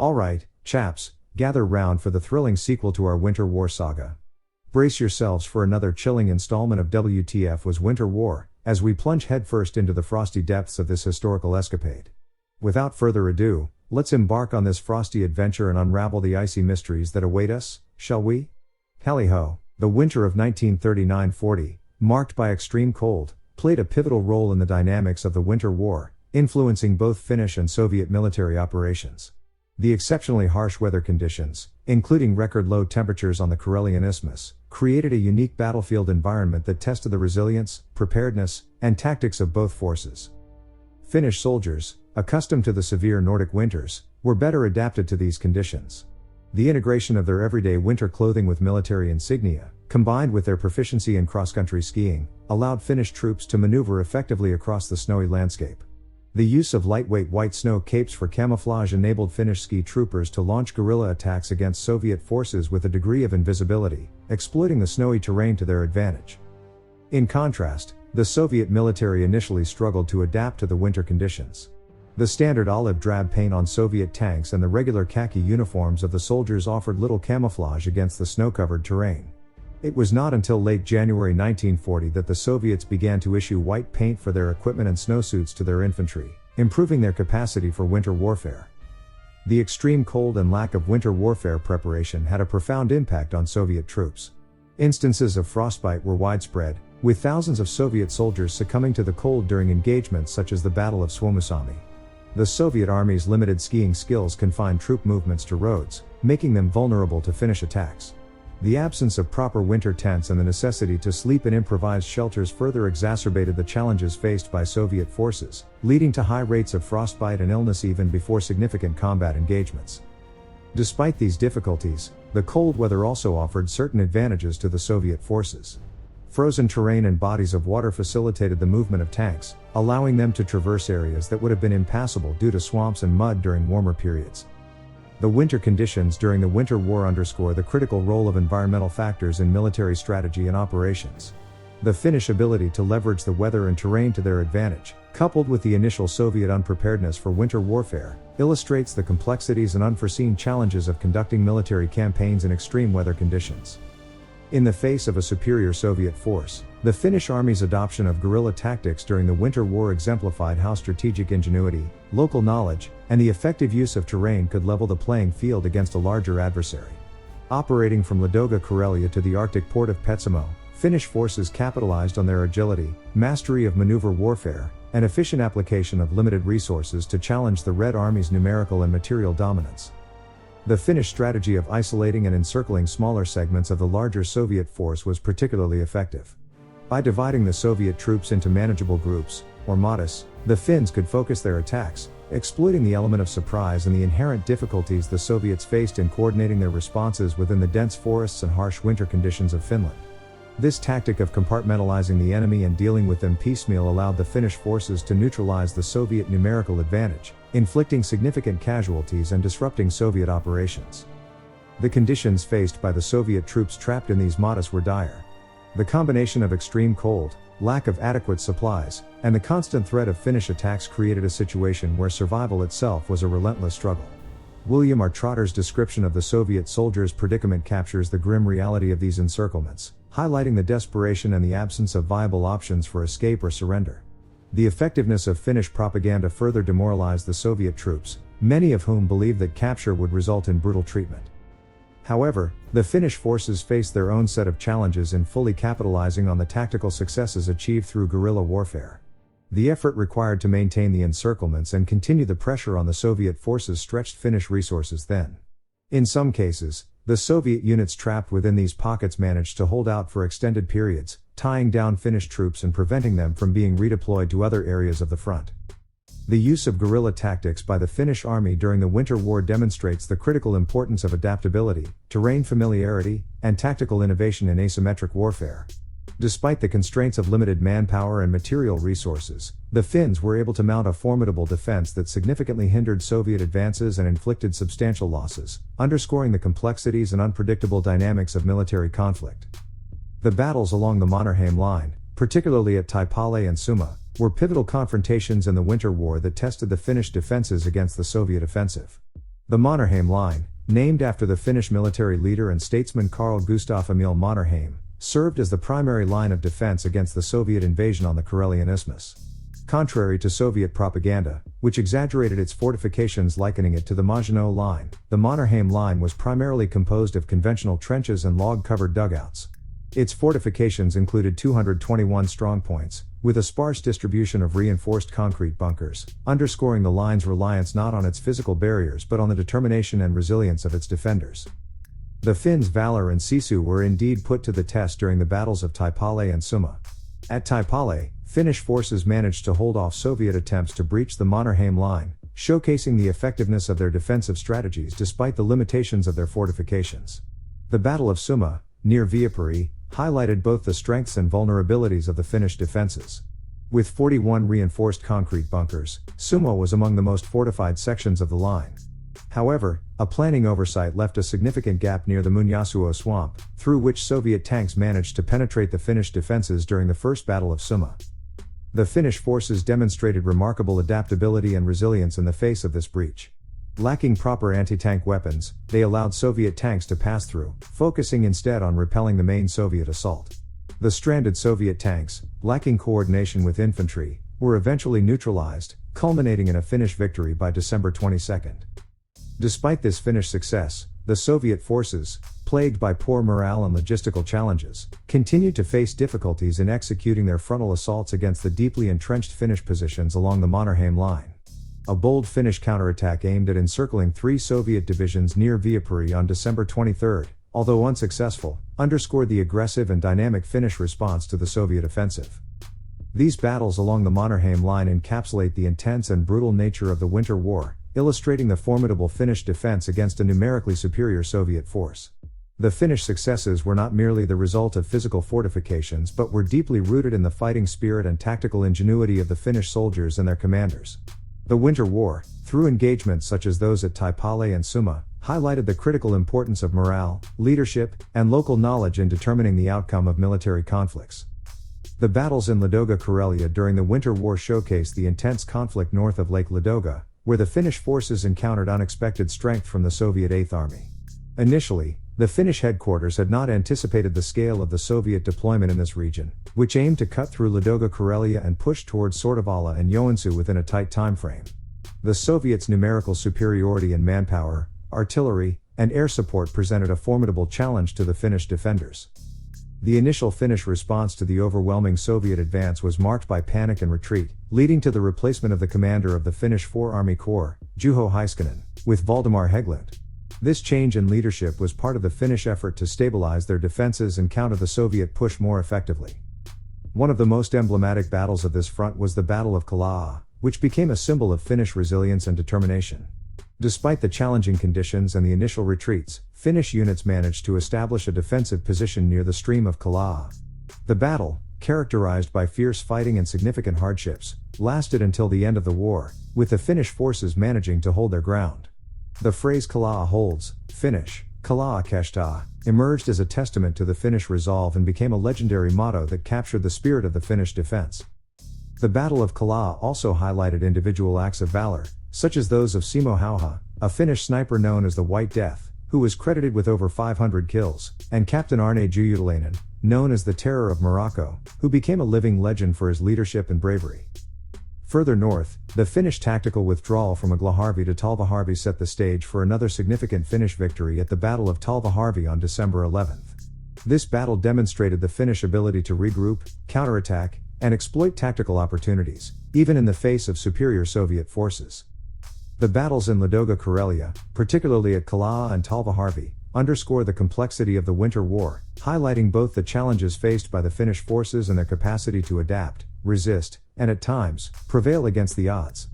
Alright, chaps, gather round for the thrilling sequel to our Winter War saga. Brace yourselves for another chilling installment of WTF Was Winter War, as we plunge headfirst into the frosty depths of this historical escapade. Without further ado, let's embark on this frosty adventure and unravel the icy mysteries that await us, shall we? Tally-ho, the winter of 1939-40, marked by extreme cold, played a pivotal role in the dynamics of the Winter War, influencing both Finnish and Soviet military operations. The exceptionally harsh weather conditions, including record-low temperatures on the Karelian Isthmus, created a unique battlefield environment that tested the resilience, preparedness, and tactics of both forces. Finnish soldiers, accustomed to the severe Nordic winters, were better adapted to these conditions. The integration of their everyday winter clothing with military insignia, combined with their proficiency in cross-country skiing, allowed Finnish troops to maneuver effectively across the snowy landscape. The use of lightweight white snow capes for camouflage enabled Finnish ski troopers to launch guerrilla attacks against Soviet forces with a degree of invisibility, exploiting the snowy terrain to their advantage. In contrast, the Soviet military initially struggled to adapt to the winter conditions. The standard olive drab paint on Soviet tanks and the regular khaki uniforms of the soldiers offered little camouflage against the snow-covered terrain. It was not until late January 1940 that the Soviets began to issue white paint for their equipment and snowsuits to their infantry, improving their capacity for winter warfare. The extreme cold and lack of winter warfare preparation had a profound impact on Soviet troops. Instances of frostbite were widespread, with thousands of Soviet soldiers succumbing to the cold during engagements such as the Battle of Suomussalmi. The Soviet Army's limited skiing skills confined troop movements to roads, making them vulnerable to Finnish attacks. The absence of proper winter tents and the necessity to sleep in improvised shelters further exacerbated the challenges faced by Soviet forces, leading to high rates of frostbite and illness even before significant combat engagements. Despite these difficulties, the cold weather also offered certain advantages to the Soviet forces. Frozen terrain and bodies of water facilitated the movement of tanks, allowing them to traverse areas that would have been impassable due to swamps and mud during warmer periods. The winter conditions during the Winter War underscore the critical role of environmental factors in military strategy and operations. The Finnish ability to leverage the weather and terrain to their advantage, coupled with the initial Soviet unpreparedness for winter warfare, illustrates the complexities and unforeseen challenges of conducting military campaigns in extreme weather conditions. In the face of a superior Soviet force, the Finnish army's adoption of guerrilla tactics during the Winter War exemplified how strategic ingenuity, local knowledge, and the effective use of terrain could level the playing field against a larger adversary. Operating from Ladoga, Karelia to the Arctic port of Petsamo, Finnish forces capitalized on their agility, mastery of maneuver warfare, and efficient application of limited resources to challenge the Red Army's numerical and material dominance. The Finnish strategy of isolating and encircling smaller segments of the larger Soviet force was particularly effective. By dividing the Soviet troops into manageable groups, or armadas, the Finns could focus their attacks, exploiting the element of surprise and the inherent difficulties the Soviets faced in coordinating their responses within the dense forests and harsh winter conditions of Finland. This tactic of compartmentalizing the enemy and dealing with them piecemeal allowed the Finnish forces to neutralize the Soviet numerical advantage, inflicting significant casualties and disrupting Soviet operations. The conditions faced by the Soviet troops trapped in these armadas were dire. The combination of extreme cold, lack of adequate supplies, and the constant threat of Finnish attacks created a situation where survival itself was a relentless struggle. William R. Trotter's description of the Soviet soldiers' predicament captures the grim reality of these encirclements, highlighting the desperation and the absence of viable options for escape or surrender. The effectiveness of Finnish propaganda further demoralized the Soviet troops, many of whom believed that capture would result in brutal treatment. However, the Finnish forces faced their own set of challenges in fully capitalizing on the tactical successes achieved through guerrilla warfare. The effort required to maintain the encirclements and continue the pressure on the Soviet forces stretched Finnish resources thin. In some cases, the Soviet units trapped within these pockets managed to hold out for extended periods, tying down Finnish troops and preventing them from being redeployed to other areas of the front. The use of guerrilla tactics by the Finnish army during the Winter War demonstrates the critical importance of adaptability, terrain familiarity, and tactical innovation in asymmetric warfare. Despite the constraints of limited manpower and material resources, the Finns were able to mount a formidable defense that significantly hindered Soviet advances and inflicted substantial losses, underscoring the complexities and unpredictable dynamics of military conflict. The battles along the Mannerheim Line, particularly at Taipale and Suma, were pivotal confrontations in the Winter War that tested the Finnish defenses against the Soviet offensive. The Mannerheim Line, named after the Finnish military leader and statesman Carl Gustaf Emil Mannerheim, served as the primary line of defense against the Soviet invasion on the Karelian Isthmus. Contrary to Soviet propaganda, which exaggerated its fortifications likening it to the Maginot Line, the Mannerheim Line was primarily composed of conventional trenches and log-covered dugouts. Its fortifications included 221 strongpoints, with a sparse distribution of reinforced concrete bunkers, underscoring the line's reliance not on its physical barriers but on the determination and resilience of its defenders. The Finns' valor and sisu were indeed put to the test during the battles of Taipale and Summa. At Taipale, Finnish forces managed to hold off Soviet attempts to breach the Mannerheim Line, showcasing the effectiveness of their defensive strategies despite the limitations of their fortifications. The Battle of Summa, near Viipuri, highlighted both the strengths and vulnerabilities of the Finnish defenses. With 41 reinforced concrete bunkers, Summa was among the most fortified sections of the line. However, a planning oversight left a significant gap near the Munyasuo swamp, through which Soviet tanks managed to penetrate the Finnish defenses during the First Battle of Summa. The Finnish forces demonstrated remarkable adaptability and resilience in the face of this breach. Lacking proper anti-tank weapons, they allowed Soviet tanks to pass through, focusing instead on repelling the main Soviet assault. The stranded Soviet tanks, lacking coordination with infantry, were eventually neutralized, culminating in a Finnish victory by December 22. Despite this Finnish success, the Soviet forces, plagued by poor morale and logistical challenges, continued to face difficulties in executing their frontal assaults against the deeply entrenched Finnish positions along the Mannerheim Line. A bold Finnish counterattack aimed at encircling 3 Soviet divisions near Viipuri on December 23, although unsuccessful, underscored the aggressive and dynamic Finnish response to the Soviet offensive. These battles along the Mannerheim Line encapsulate the intense and brutal nature of the Winter War, illustrating the formidable Finnish defense against a numerically superior Soviet force. The Finnish successes were not merely the result of physical fortifications but were deeply rooted in the fighting spirit and tactical ingenuity of the Finnish soldiers and their commanders. The Winter War, through engagements such as those at Taipale and Summa, highlighted the critical importance of morale, leadership, and local knowledge in determining the outcome of military conflicts. The battles in Ladoga Karelia during the Winter War showcased the intense conflict north of Lake Ladoga, where the Finnish forces encountered unexpected strength from the Soviet Eighth Army. Initially, the Finnish headquarters had not anticipated the scale of the Soviet deployment in this region, which aimed to cut through Ladoga Karelia and push towards Sortavala and Joensuu within a tight time frame. The Soviets' numerical superiority in manpower, artillery, and air support presented a formidable challenge to the Finnish defenders. The initial Finnish response to the overwhelming Soviet advance was marked by panic and retreat, leading to the replacement of the commander of the Finnish Four Army Corps, Juho Heiskanen, with Valdemar Hägglund. This change in leadership was part of the Finnish effort to stabilize their defenses and counter the Soviet push more effectively. One of the most emblematic battles of this front was the Battle of Kalaa, which became a symbol of Finnish resilience and determination. Despite the challenging conditions and the initial retreats, Finnish units managed to establish a defensive position near the stream of Kalaa. The battle, characterized by fierce fighting and significant hardships, lasted until the end of the war, with the Finnish forces managing to hold their ground. The phrase Kalaa holds, Finnish, Kalaa kestää, emerged as a testament to the Finnish resolve and became a legendary motto that captured the spirit of the Finnish defense. The Battle of Kalaa also highlighted individual acts of valor, such as those of Simo Hauha, a Finnish sniper known as the White Death, who was credited with over 500 kills, and Captain Arne Jujutalainen, known as the Terror of Morocco, who became a living legend for his leadership and bravery. Further north, the Finnish tactical withdrawal from Aglaharvi to Talviharvi set the stage for another significant Finnish victory at the Battle of Talviharvi on December 11. This battle demonstrated the Finnish ability to regroup, counterattack, and exploit tactical opportunities, even in the face of superior Soviet forces. The battles in Ladoga Karelia, particularly at Kalaa and Talviharvi, underscore the complexity of the Winter War, highlighting both the challenges faced by the Finnish forces and their capacity to adapt, resist, and at times, prevail against the odds.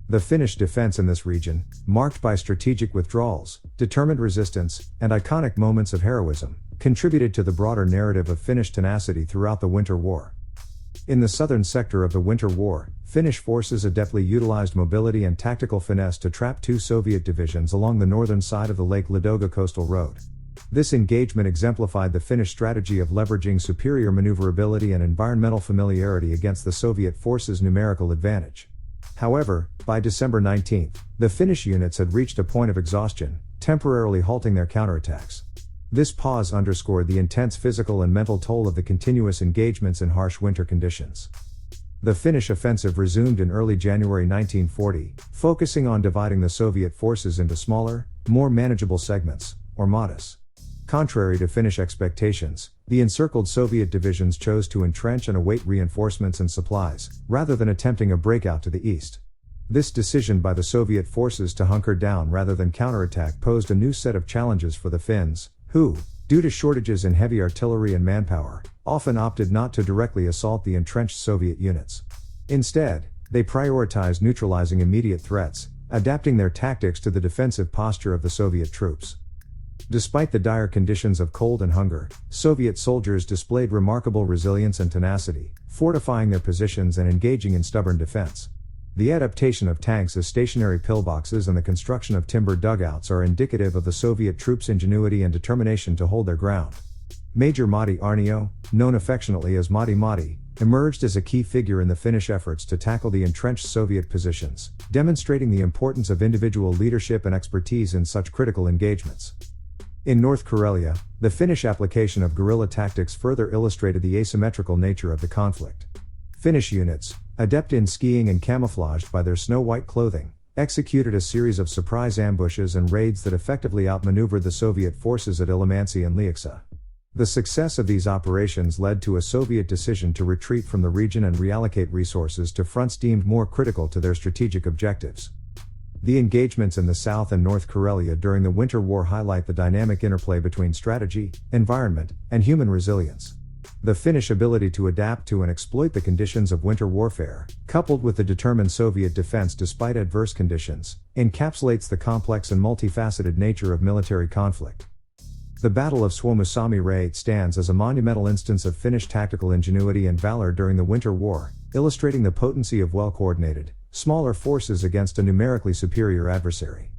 The Finnish defense in this region, marked by strategic withdrawals, determined resistance, and iconic moments of heroism, contributed to the broader narrative of Finnish tenacity throughout the Winter War. In the southern sector of the Winter War, Finnish forces adeptly utilized mobility and tactical finesse to trap 2 Soviet divisions along the northern side of the Lake Ladoga coastal road. This engagement exemplified the Finnish strategy of leveraging superior maneuverability and environmental familiarity against the Soviet forces' numerical advantage. However, by December 19, the Finnish units had reached a point of exhaustion, temporarily halting their counterattacks. This pause underscored the intense physical and mental toll of the continuous engagements in harsh winter conditions. The Finnish offensive resumed in early January 1940, focusing on dividing the Soviet forces into smaller, more manageable segments, armadas. Contrary to Finnish expectations, the encircled Soviet divisions chose to entrench and await reinforcements and supplies, rather than attempting a breakout to the east. This decision by the Soviet forces to hunker down rather than counterattack posed a new set of challenges for the Finns, who, due to shortages in heavy artillery and manpower, often opted not to directly assault the entrenched Soviet units. Instead, they prioritized neutralizing immediate threats, adapting their tactics to the defensive posture of the Soviet troops. Despite the dire conditions of cold and hunger, Soviet soldiers displayed remarkable resilience and tenacity, fortifying their positions and engaging in stubborn defense. The adaptation of tanks as stationary pillboxes and the construction of timber dugouts are indicative of the Soviet troops' ingenuity and determination to hold their ground. Major Matti Arnio, known affectionately as Matti Matti, emerged as a key figure in the Finnish efforts to tackle the entrenched Soviet positions, demonstrating the importance of individual leadership and expertise in such critical engagements. In North Karelia, the Finnish application of guerrilla tactics further illustrated the asymmetrical nature of the conflict. Finnish units, adept in skiing and camouflaged by their snow-white clothing, executed a series of surprise ambushes and raids that effectively outmaneuvered the Soviet forces at Ilomantsi and Lieksa. The success of these operations led to a Soviet decision to retreat from the region and reallocate resources to fronts deemed more critical to their strategic objectives. The engagements in the South and North Karelia during the Winter War highlight the dynamic interplay between strategy, environment, and human resilience. The Finnish ability to adapt to and exploit the conditions of winter warfare, coupled with the determined Soviet defense despite adverse conditions, encapsulates the complex and multifaceted nature of military conflict. The Battle of Suomussalmi Raid stands as a monumental instance of Finnish tactical ingenuity and valor during the Winter War, illustrating the potency of well-coordinated, smaller forces against a numerically superior adversary.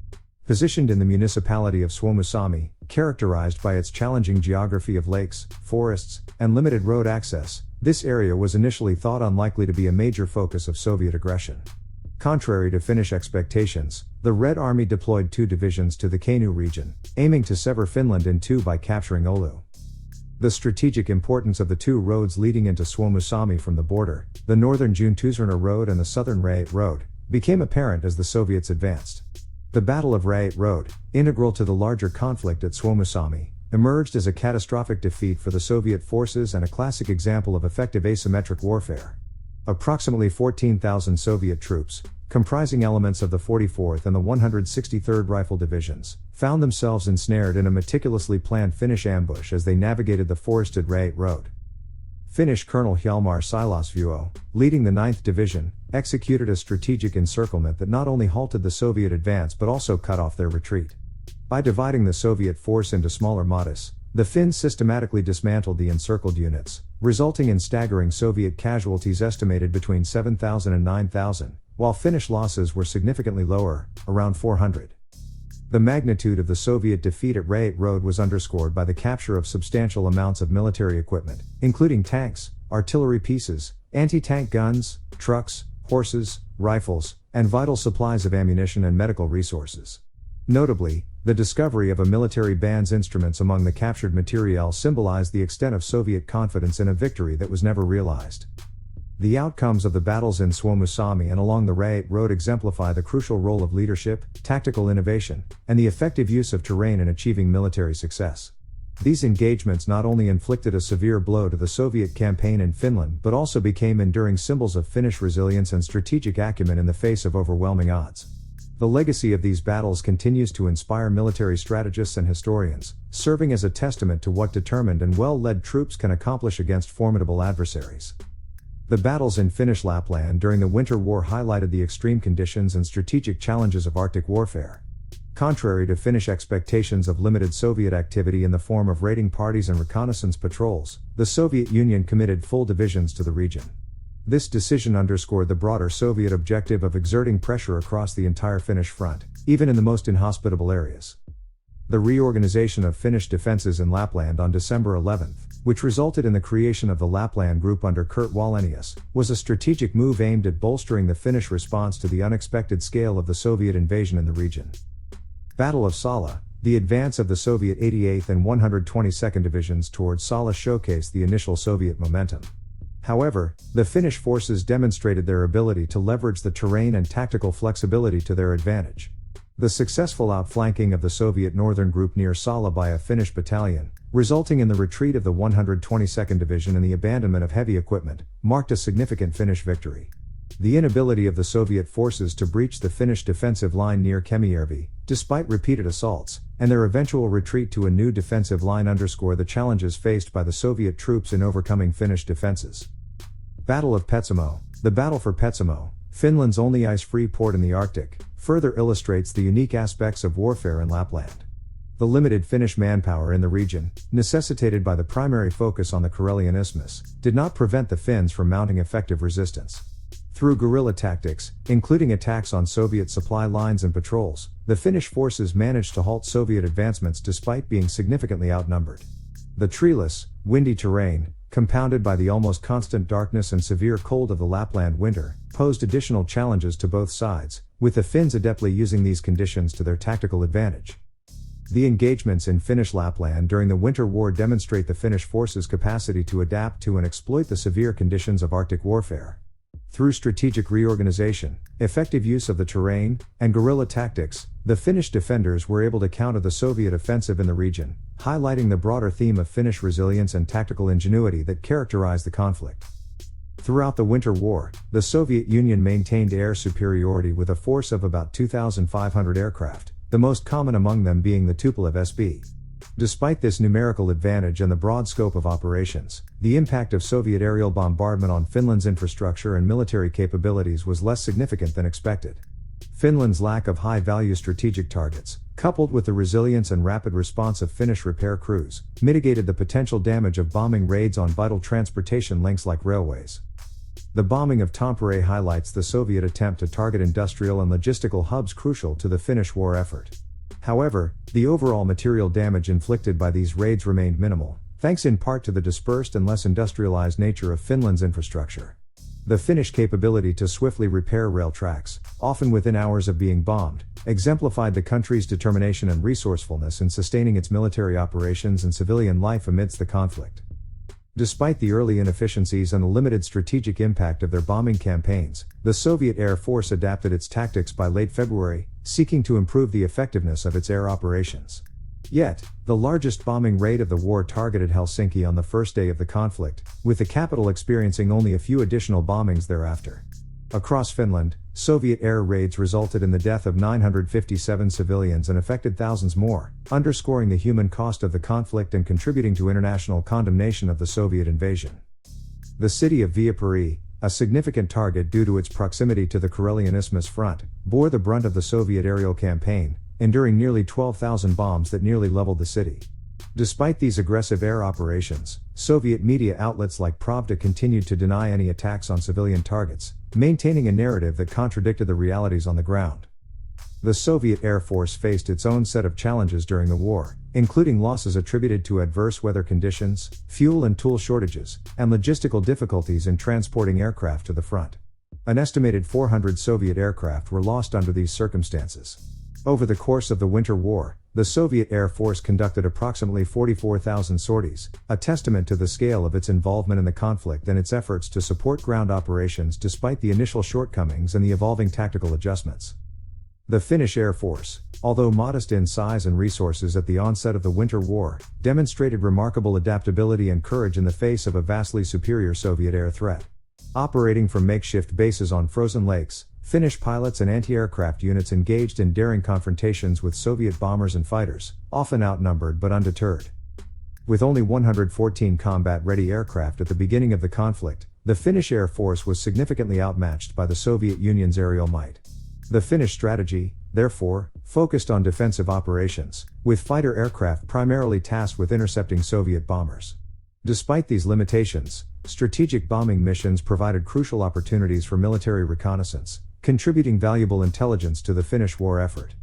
Positioned in the municipality of Suomussalmi, characterized by its challenging geography of lakes, forests, and limited road access, this area was initially thought unlikely to be a major focus of Soviet aggression. Contrary to Finnish expectations, the Red Army deployed 2 divisions to the Kainuu region, aiming to sever Finland in 2 by capturing Oulu. The strategic importance of the 2 roads leading into Suomussalmi from the border, the northern Juntusurna Road and the southern Raet Road, became apparent as the Soviets advanced. The Battle of Raet Road, integral to the larger conflict at Suomussalmi, emerged as a catastrophic defeat for the Soviet forces and a classic example of effective asymmetric warfare. Approximately 14,000 Soviet troops, comprising elements of the 44th and the 163rd Rifle Divisions, found themselves ensnared in a meticulously planned Finnish ambush as they navigated the forested Raet Road. Finnish Colonel Hjalmar Silasvuo, leading the 9th Division, executed a strategic encirclement that not only halted the Soviet advance but also cut off their retreat. By dividing the Soviet force into smaller armadas, the Finns systematically dismantled the encircled units, resulting in staggering Soviet casualties estimated between 7,000 and 9,000, while Finnish losses were significantly lower, around 400. The magnitude of the Soviet defeat at Raet Road was underscored by the capture of substantial amounts of military equipment, including tanks, artillery pieces, anti-tank guns, trucks, horses, rifles, and vital supplies of ammunition and medical resources. Notably, the discovery of a military band's instruments among the captured materiel symbolized the extent of Soviet confidence in a victory that was never realized. The outcomes of the battles in Suomussalmi and along the Raet Road exemplify the crucial role of leadership, tactical innovation, and the effective use of terrain in achieving military success. These engagements not only inflicted a severe blow to the Soviet campaign in Finland but also became enduring symbols of Finnish resilience and strategic acumen in the face of overwhelming odds. The legacy of these battles continues to inspire military strategists and historians, serving as a testament to what determined and well-led troops can accomplish against formidable adversaries. The battles in Finnish Lapland during the Winter War highlighted the extreme conditions and strategic challenges of Arctic warfare. Contrary to Finnish expectations of limited Soviet activity in the form of raiding parties and reconnaissance patrols, the Soviet Union committed full divisions to the region. This decision underscored the broader Soviet objective of exerting pressure across the entire Finnish front, even in the most inhospitable areas. The reorganization of Finnish defences in Lapland on December 11, which resulted in the creation of the Lapland Group under Kurt Wallenius, was a strategic move aimed at bolstering the Finnish response to the unexpected scale of the Soviet invasion in the region. Battle of Salla. The advance of the Soviet 88th and 122nd Divisions towards Salla showcased the initial Soviet momentum. However, the Finnish forces demonstrated their ability to leverage the terrain and tactical flexibility to their advantage. The successful outflanking of the Soviet Northern Group near Salla by a Finnish battalion, resulting in the retreat of the 122nd Division and the abandonment of heavy equipment, marked a significant Finnish victory. The inability of the Soviet forces to breach the Finnish defensive line near Kemijärvi, despite repeated assaults, and their eventual retreat to a new defensive line underscore the challenges faced by the Soviet troops in overcoming Finnish defenses. Battle of Petsamo. The Battle for Petsamo, Finland's only ice-free port in the Arctic, further illustrates the unique aspects of warfare in Lapland. The limited Finnish manpower in the region, necessitated by the primary focus on the Karelian Isthmus, did not prevent the Finns from mounting effective resistance. Through guerrilla tactics, including attacks on Soviet supply lines and patrols, the Finnish forces managed to halt Soviet advancements despite being significantly outnumbered. The treeless, windy terrain, compounded by the almost constant darkness and severe cold of the Lapland winter, posed additional challenges to both sides, with the Finns adeptly using these conditions to their tactical advantage. The engagements in Finnish Lapland during the Winter War demonstrate the Finnish forces' capacity to adapt to and exploit the severe conditions of Arctic warfare. Through strategic reorganization, effective use of the terrain, and guerrilla tactics, the Finnish defenders were able to counter the Soviet offensive in the region, highlighting the broader theme of Finnish resilience and tactical ingenuity that characterized the conflict. Throughout the Winter War, the Soviet Union maintained air superiority with a force of about 2,500 aircraft, the most common among them being the Tupolev SB. Despite this numerical advantage and the broad scope of operations, the impact of Soviet aerial bombardment on Finland's infrastructure and military capabilities was less significant than expected. Finland's lack of high-value strategic targets, coupled with the resilience and rapid response of Finnish repair crews, mitigated the potential damage of bombing raids on vital transportation links like railways. The bombing of Tampere highlights the Soviet attempt to target industrial and logistical hubs crucial to the Finnish war effort. However, the overall material damage inflicted by these raids remained minimal, thanks in part to the dispersed and less industrialized nature of Finland's infrastructure. The Finnish capability to swiftly repair rail tracks, often within hours of being bombed, exemplified the country's determination and resourcefulness in sustaining its military operations and civilian life amidst the conflict. Despite the early inefficiencies and the limited strategic impact of their bombing campaigns, the Soviet Air Force adapted its tactics by late February, seeking to improve the effectiveness of its air operations. Yet, the largest bombing raid of the war targeted Helsinki on the first day of the conflict, with the capital experiencing only a few additional bombings thereafter. Across Finland, Soviet air raids resulted in the death of 957 civilians and affected thousands more, underscoring the human cost of the conflict and contributing to international condemnation of the Soviet invasion. The city of Viipuri, a significant target due to its proximity to the Karelian Isthmus front, bore the brunt of the Soviet aerial campaign, enduring nearly 12,000 bombs that nearly leveled the city. Despite these aggressive air operations, Soviet media outlets like Pravda continued to deny any attacks on civilian targets, maintaining a narrative that contradicted the realities on the ground. The Soviet Air Force faced its own set of challenges during the war, including losses attributed to adverse weather conditions, fuel and tool shortages, and logistical difficulties in transporting aircraft to the front. An estimated 400 Soviet aircraft were lost under these circumstances. Over the course of the Winter War, the Soviet Air Force conducted approximately 44,000 sorties, a testament to the scale of its involvement in the conflict and its efforts to support ground operations despite the initial shortcomings and the evolving tactical adjustments. The Finnish Air Force, although modest in size and resources at the onset of the Winter War, demonstrated remarkable adaptability and courage in the face of a vastly superior Soviet air threat. Operating from makeshift bases on frozen lakes, Finnish pilots and anti-aircraft units engaged in daring confrontations with Soviet bombers and fighters, often outnumbered but undeterred. With only 114 combat-ready aircraft at the beginning of the conflict, the Finnish Air Force was significantly outmatched by the Soviet Union's aerial might. The Finnish strategy, therefore, focused on defensive operations, with fighter aircraft primarily tasked with intercepting Soviet bombers. Despite these limitations, strategic bombing missions provided crucial opportunities for military reconnaissance, contributing valuable intelligence to the Finnish war effort.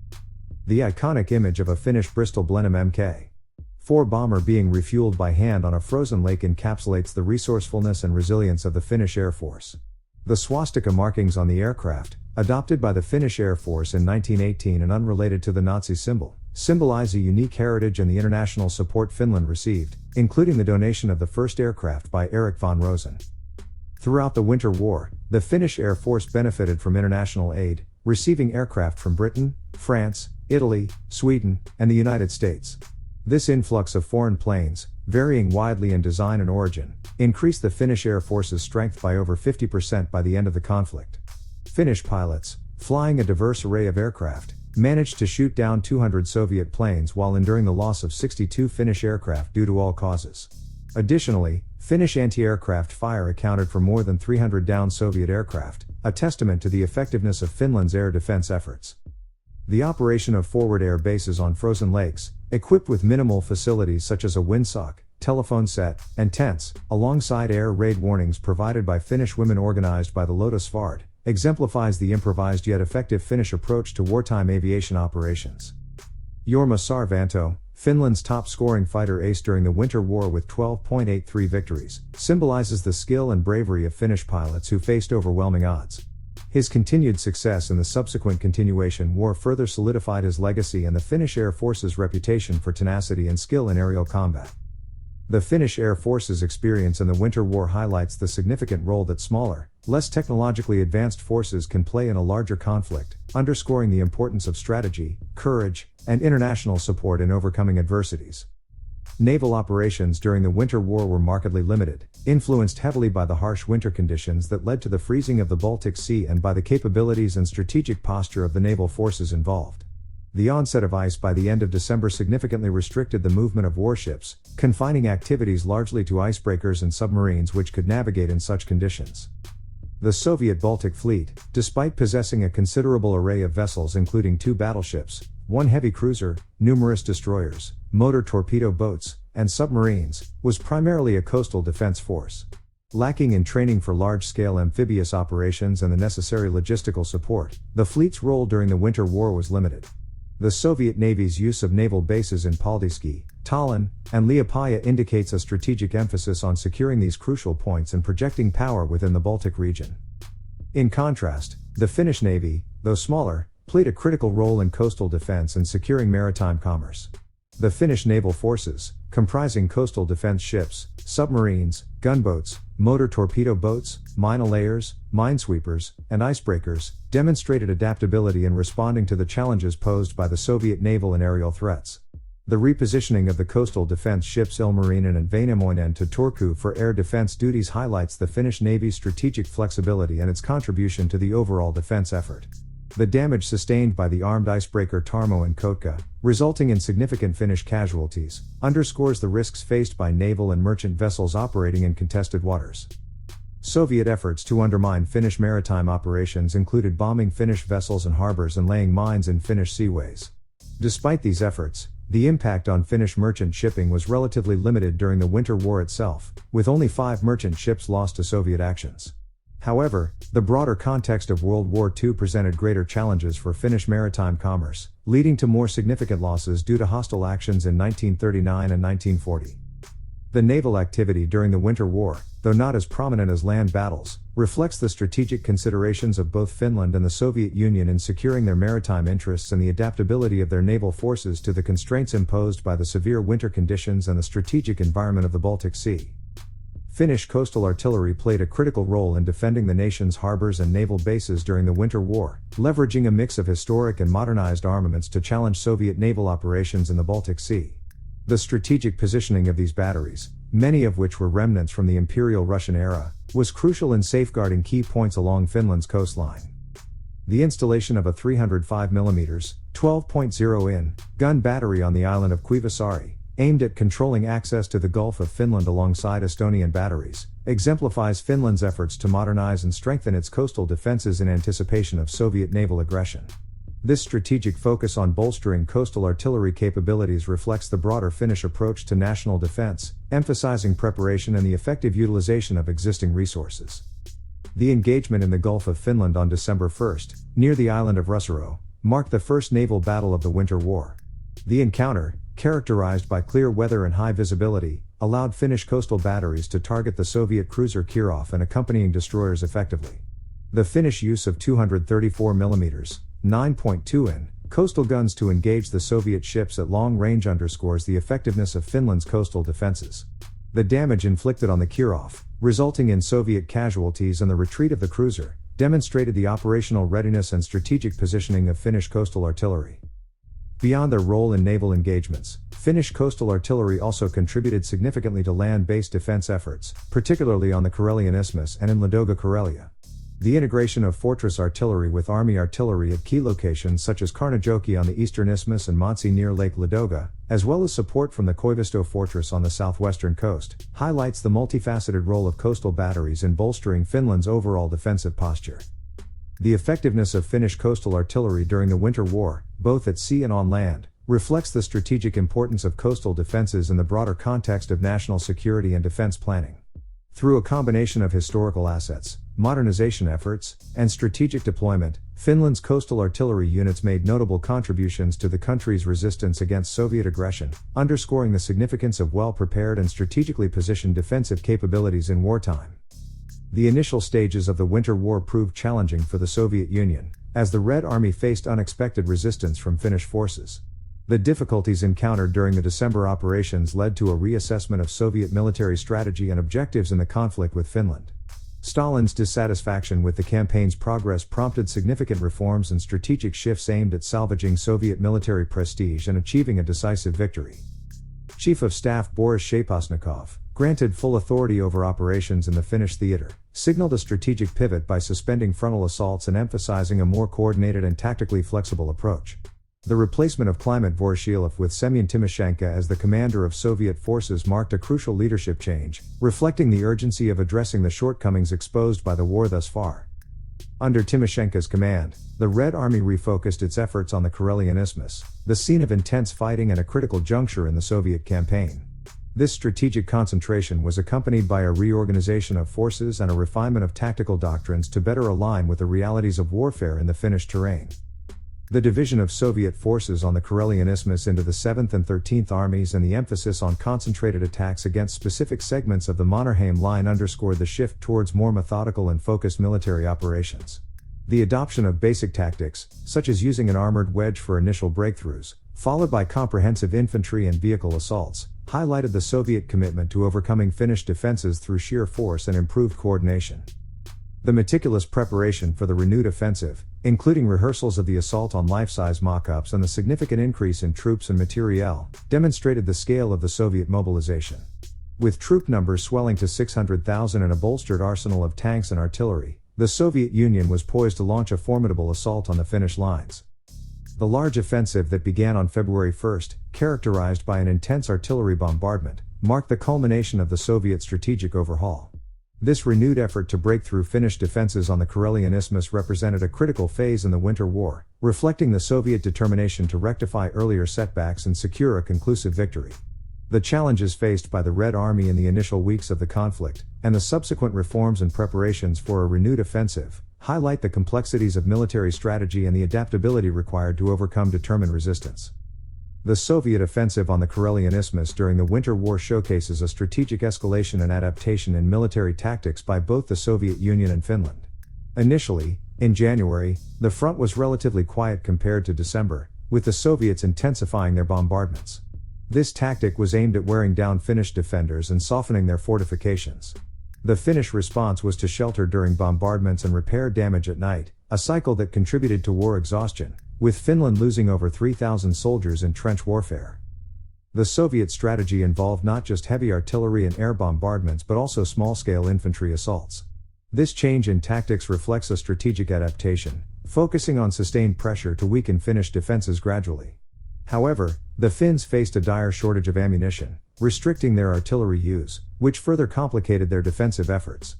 The iconic image of a Finnish Bristol Blenheim Mk4 bomber being refueled by hand on a frozen lake encapsulates the resourcefulness and resilience of the Finnish Air Force. The swastika markings on the aircraft, adopted by the Finnish Air Force in 1918 and unrelated to the Nazi symbol, symbolize a unique heritage and the international support Finland received, including the donation of the first aircraft by Erich von Rosen. Throughout the Winter War, the Finnish Air Force benefited from international aid, receiving aircraft from Britain, France, Italy, Sweden, and the United States. This influx of foreign planes, varying widely in design and origin, increased the Finnish Air Force's strength by over 50% by the end of the conflict. Finnish pilots, flying a diverse array of aircraft, managed to shoot down 200 Soviet planes while enduring the loss of 62 Finnish aircraft due to all causes. Additionally, Finnish anti-aircraft fire accounted for more than 300 downed Soviet aircraft, a testament to the effectiveness of Finland's air defense efforts. The operation of forward air bases on frozen lakes, equipped with minimal facilities such as a windsock, telephone set, and tents, alongside air raid warnings provided by Finnish women organized by the Lotus Svard, exemplifies the improvised yet effective Finnish approach to wartime aviation operations. Jorma Sarvanto, Finland's top-scoring fighter ace during the Winter War with 12.83 victories, symbolizes the skill and bravery of Finnish pilots who faced overwhelming odds. His continued success in the subsequent continuation war further solidified his legacy and the Finnish Air Force's reputation for tenacity and skill in aerial combat. The Finnish Air Force's experience in the Winter War highlights the significant role that smaller, less technologically advanced forces can play in a larger conflict, underscoring the importance of strategy, courage, and international support in overcoming adversities. Naval operations during the Winter War were markedly limited, influenced heavily by the harsh winter conditions that led to the freezing of the Baltic Sea and by the capabilities and strategic posture of the naval forces involved. The onset of ice by the end of December significantly restricted the movement of warships, confining activities largely to icebreakers and submarines which could navigate in such conditions. The Soviet Baltic Fleet, despite possessing a considerable array of vessels including 2 battleships, 1 heavy cruiser, numerous destroyers, motor torpedo boats, and submarines, was primarily a coastal defense force. Lacking in training for large-scale amphibious operations and the necessary logistical support, the fleet's role during the Winter War was limited. The Soviet Navy's use of naval bases in Paldiski, Tallinn, and Liepaja indicates a strategic emphasis on securing these crucial points and projecting power within the Baltic region. In contrast, the Finnish Navy, though smaller, played a critical role in coastal defense and securing maritime commerce. The Finnish naval forces, comprising coastal defense ships, submarines, gunboats, motor torpedo boats, mine-layers, minesweepers, and icebreakers, demonstrated adaptability in responding to the challenges posed by the Soviet naval and aerial threats. The repositioning of the coastal defense ships Ilmarinen and Väinämöinen to Turku for air defense duties highlights the Finnish Navy's strategic flexibility and its contribution to the overall defense effort. The damage sustained by the armed icebreaker Tarmo and Kotka, resulting in significant Finnish casualties, underscores the risks faced by naval and merchant vessels operating in contested waters. Soviet efforts to undermine Finnish maritime operations included bombing Finnish vessels and harbors and laying mines in Finnish seaways. Despite these efforts, the impact on Finnish merchant shipping was relatively limited during the Winter War itself, with only 5 merchant ships lost to Soviet actions. However, the broader context of World War II presented greater challenges for Finnish maritime commerce, leading to more significant losses due to hostile actions in 1939 and 1940. The naval activity during the Winter War, though not as prominent as land battles, reflects the strategic considerations of both Finland and the Soviet Union in securing their maritime interests and the adaptability of their naval forces to the constraints imposed by the severe winter conditions and the strategic environment of the Baltic Sea. Finnish coastal artillery played a critical role in defending the nation's harbors and naval bases during the Winter War, leveraging a mix of historic and modernized armaments to challenge Soviet naval operations in the Baltic Sea. The strategic positioning of these batteries, many of which were remnants from the Imperial Russian era, was crucial in safeguarding key points along Finland's coastline. The installation of a 305mm, 12.0-in, gun battery on the island of Kuivasaari, aimed at controlling access to the Gulf of Finland alongside Estonian batteries, exemplifies Finland's efforts to modernize and strengthen its coastal defenses in anticipation of Soviet naval aggression. This strategic focus on bolstering coastal artillery capabilities reflects the broader Finnish approach to national defense, emphasizing preparation and the effective utilization of existing resources. The engagement in the Gulf of Finland on December 1, near the island of Rusaro, marked the first naval battle of the Winter War. The encounter, characterized by clear weather and high visibility, allowed Finnish coastal batteries to target the Soviet cruiser Kirov and accompanying destroyers effectively. The Finnish use of 234mm, 9.2 in, coastal guns to engage the Soviet ships at long range underscores the effectiveness of Finland's coastal defenses. The damage inflicted on the Kirov, resulting in Soviet casualties and the retreat of the cruiser, demonstrated the operational readiness and strategic positioning of Finnish coastal artillery. Beyond their role in naval engagements, Finnish coastal artillery also contributed significantly to land-based defense efforts, particularly on the Karelian Isthmus and in Ladoga, Karelia. The integration of fortress artillery with army artillery at key locations such as Karnajoki on the eastern isthmus and Montsi near Lake Ladoga, as well as support from the Koivisto fortress on the southwestern coast, highlights the multifaceted role of coastal batteries in bolstering Finland's overall defensive posture. The effectiveness of Finnish coastal artillery during the Winter War, both at sea and on land, reflects the strategic importance of coastal defenses in the broader context of national security and defense planning. Through a combination of historical assets, modernization efforts, and strategic deployment, Finland's coastal artillery units made notable contributions to the country's resistance against Soviet aggression, underscoring the significance of well-prepared and strategically positioned defensive capabilities in wartime. The initial stages of the Winter War proved challenging for the Soviet Union, as the Red Army faced unexpected resistance from Finnish forces. The difficulties encountered during the December operations led to a reassessment of Soviet military strategy and objectives in the conflict with Finland. Stalin's dissatisfaction with the campaign's progress prompted significant reforms and strategic shifts aimed at salvaging Soviet military prestige and achieving a decisive victory. Chief of Staff Boris Shapasnikov, granted full authority over operations in the Finnish theater, signaled a strategic pivot by suspending frontal assaults and emphasizing a more coordinated and tactically flexible approach. The replacement of Kliment Voroshilov with Semyon Timoshenko as the commander of Soviet forces marked a crucial leadership change, reflecting the urgency of addressing the shortcomings exposed by the war thus far. Under Timoshenko's command, the Red Army refocused its efforts on the Karelian Isthmus, the scene of intense fighting and a critical juncture in the Soviet campaign. This strategic concentration was accompanied by a reorganization of forces and a refinement of tactical doctrines to better align with the realities of warfare in the Finnish terrain. The division of Soviet forces on the Karelian Isthmus into the 7th and 13th Armies and the emphasis on concentrated attacks against specific segments of the Mannerheim Line underscored the shift towards more methodical and focused military operations. The adoption of basic tactics, such as using an armored wedge for initial breakthroughs, followed by comprehensive infantry and vehicle assaults, highlighted the Soviet commitment to overcoming Finnish defenses through sheer force and improved coordination. The meticulous preparation for the renewed offensive, including rehearsals of the assault on life-size mock-ups and the significant increase in troops and materiel, demonstrated the scale of the Soviet mobilization. With troop numbers swelling to 600,000 and a bolstered arsenal of tanks and artillery, the Soviet Union was poised to launch a formidable assault on the Finnish lines. The large offensive that began on February 1st, characterized by an intense artillery bombardment, marked the culmination of the Soviet strategic overhaul. This renewed effort to break through Finnish defenses on the Karelian Isthmus represented a critical phase in the Winter War, reflecting the Soviet determination to rectify earlier setbacks and secure a conclusive victory. The challenges faced by the Red Army in the initial weeks of the conflict, and the subsequent reforms and preparations for a renewed offensive, highlight the complexities of military strategy and the adaptability required to overcome determined resistance. The Soviet offensive on the Karelian Isthmus during the Winter War showcases a strategic escalation and adaptation in military tactics by both the Soviet Union and Finland. Initially, in January, the front was relatively quiet compared to December, with the Soviets intensifying their bombardments. This tactic was aimed at wearing down Finnish defenders and softening their fortifications. The Finnish response was to shelter during bombardments and repair damage at night, a cycle that contributed to war exhaustion, with Finland losing over 3,000 soldiers in trench warfare. The Soviet strategy involved not just heavy artillery and air bombardments but also small-scale infantry assaults. This change in tactics reflects a strategic adaptation, focusing on sustained pressure to weaken Finnish defenses gradually. However, the Finns faced a dire shortage of ammunition, restricting their artillery use, which further complicated their defensive efforts.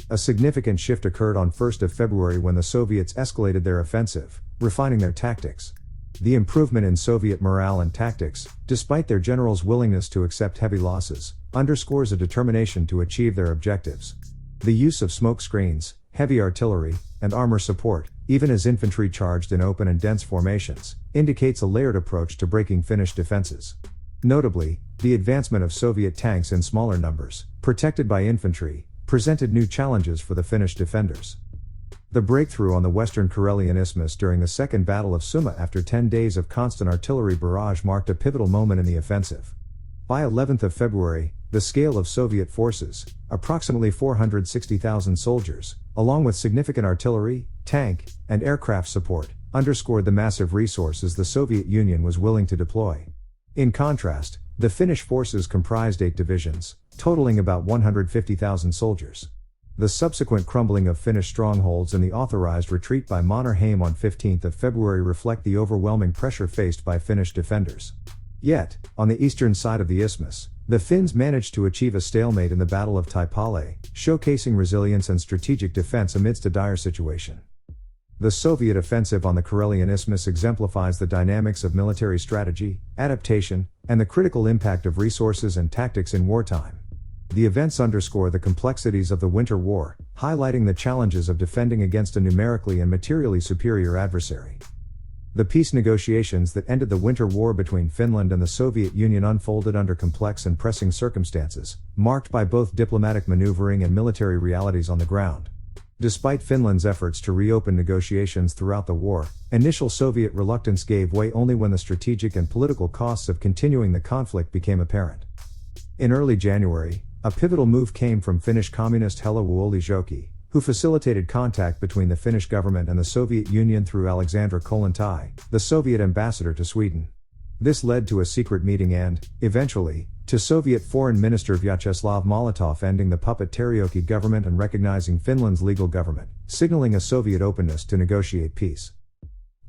A significant shift occurred on 1 February when the Soviets escalated their offensive, refining their tactics. The improvement in Soviet morale and tactics, despite their generals' willingness to accept heavy losses, underscores a determination to achieve their objectives. The use of smoke screens, heavy artillery, and armor support, even as infantry charged in open and dense formations, indicates a layered approach to breaking Finnish defenses. Notably, the advancement of Soviet tanks in smaller numbers, protected by infantry, presented new challenges for the Finnish defenders. The breakthrough on the western Karelian Isthmus during the Second Battle of Suma after 10 days of constant artillery barrage marked a pivotal moment in the offensive. By 11th of February, the scale of Soviet forces, approximately 460,000 soldiers, along with significant artillery, tank, and aircraft support, underscored the massive resources the Soviet Union was willing to deploy. In contrast, the Finnish forces comprised 8 divisions, totaling about 150,000 soldiers. The subsequent crumbling of Finnish strongholds and the authorized retreat by Mannerheim on 15th of February reflect the overwhelming pressure faced by Finnish defenders. Yet, on the eastern side of the isthmus, the Finns managed to achieve a stalemate in the Battle of Taipale, showcasing resilience and strategic defense amidst a dire situation. The Soviet offensive on the Karelian Isthmus exemplifies the dynamics of military strategy, adaptation, and the critical impact of resources and tactics in wartime. The events underscore the complexities of the Winter War, highlighting the challenges of defending against a numerically and materially superior adversary. The peace negotiations that ended the Winter War between Finland and the Soviet Union unfolded under complex and pressing circumstances, marked by both diplomatic maneuvering and military realities on the ground. Despite Finland's efforts to reopen negotiations throughout the war, initial Soviet reluctance gave way only when the strategic and political costs of continuing the conflict became apparent. In early January, a pivotal move came from Finnish communist Hella Wuoli-Joki, who facilitated contact between the Finnish government and the Soviet Union through Alexandra Kollontai, the Soviet ambassador to Sweden. This led to a secret meeting and, eventually, to Soviet Foreign Minister Vyacheslav Molotov ending the puppet Terioki government and recognizing Finland's legal government, signaling a Soviet openness to negotiate peace.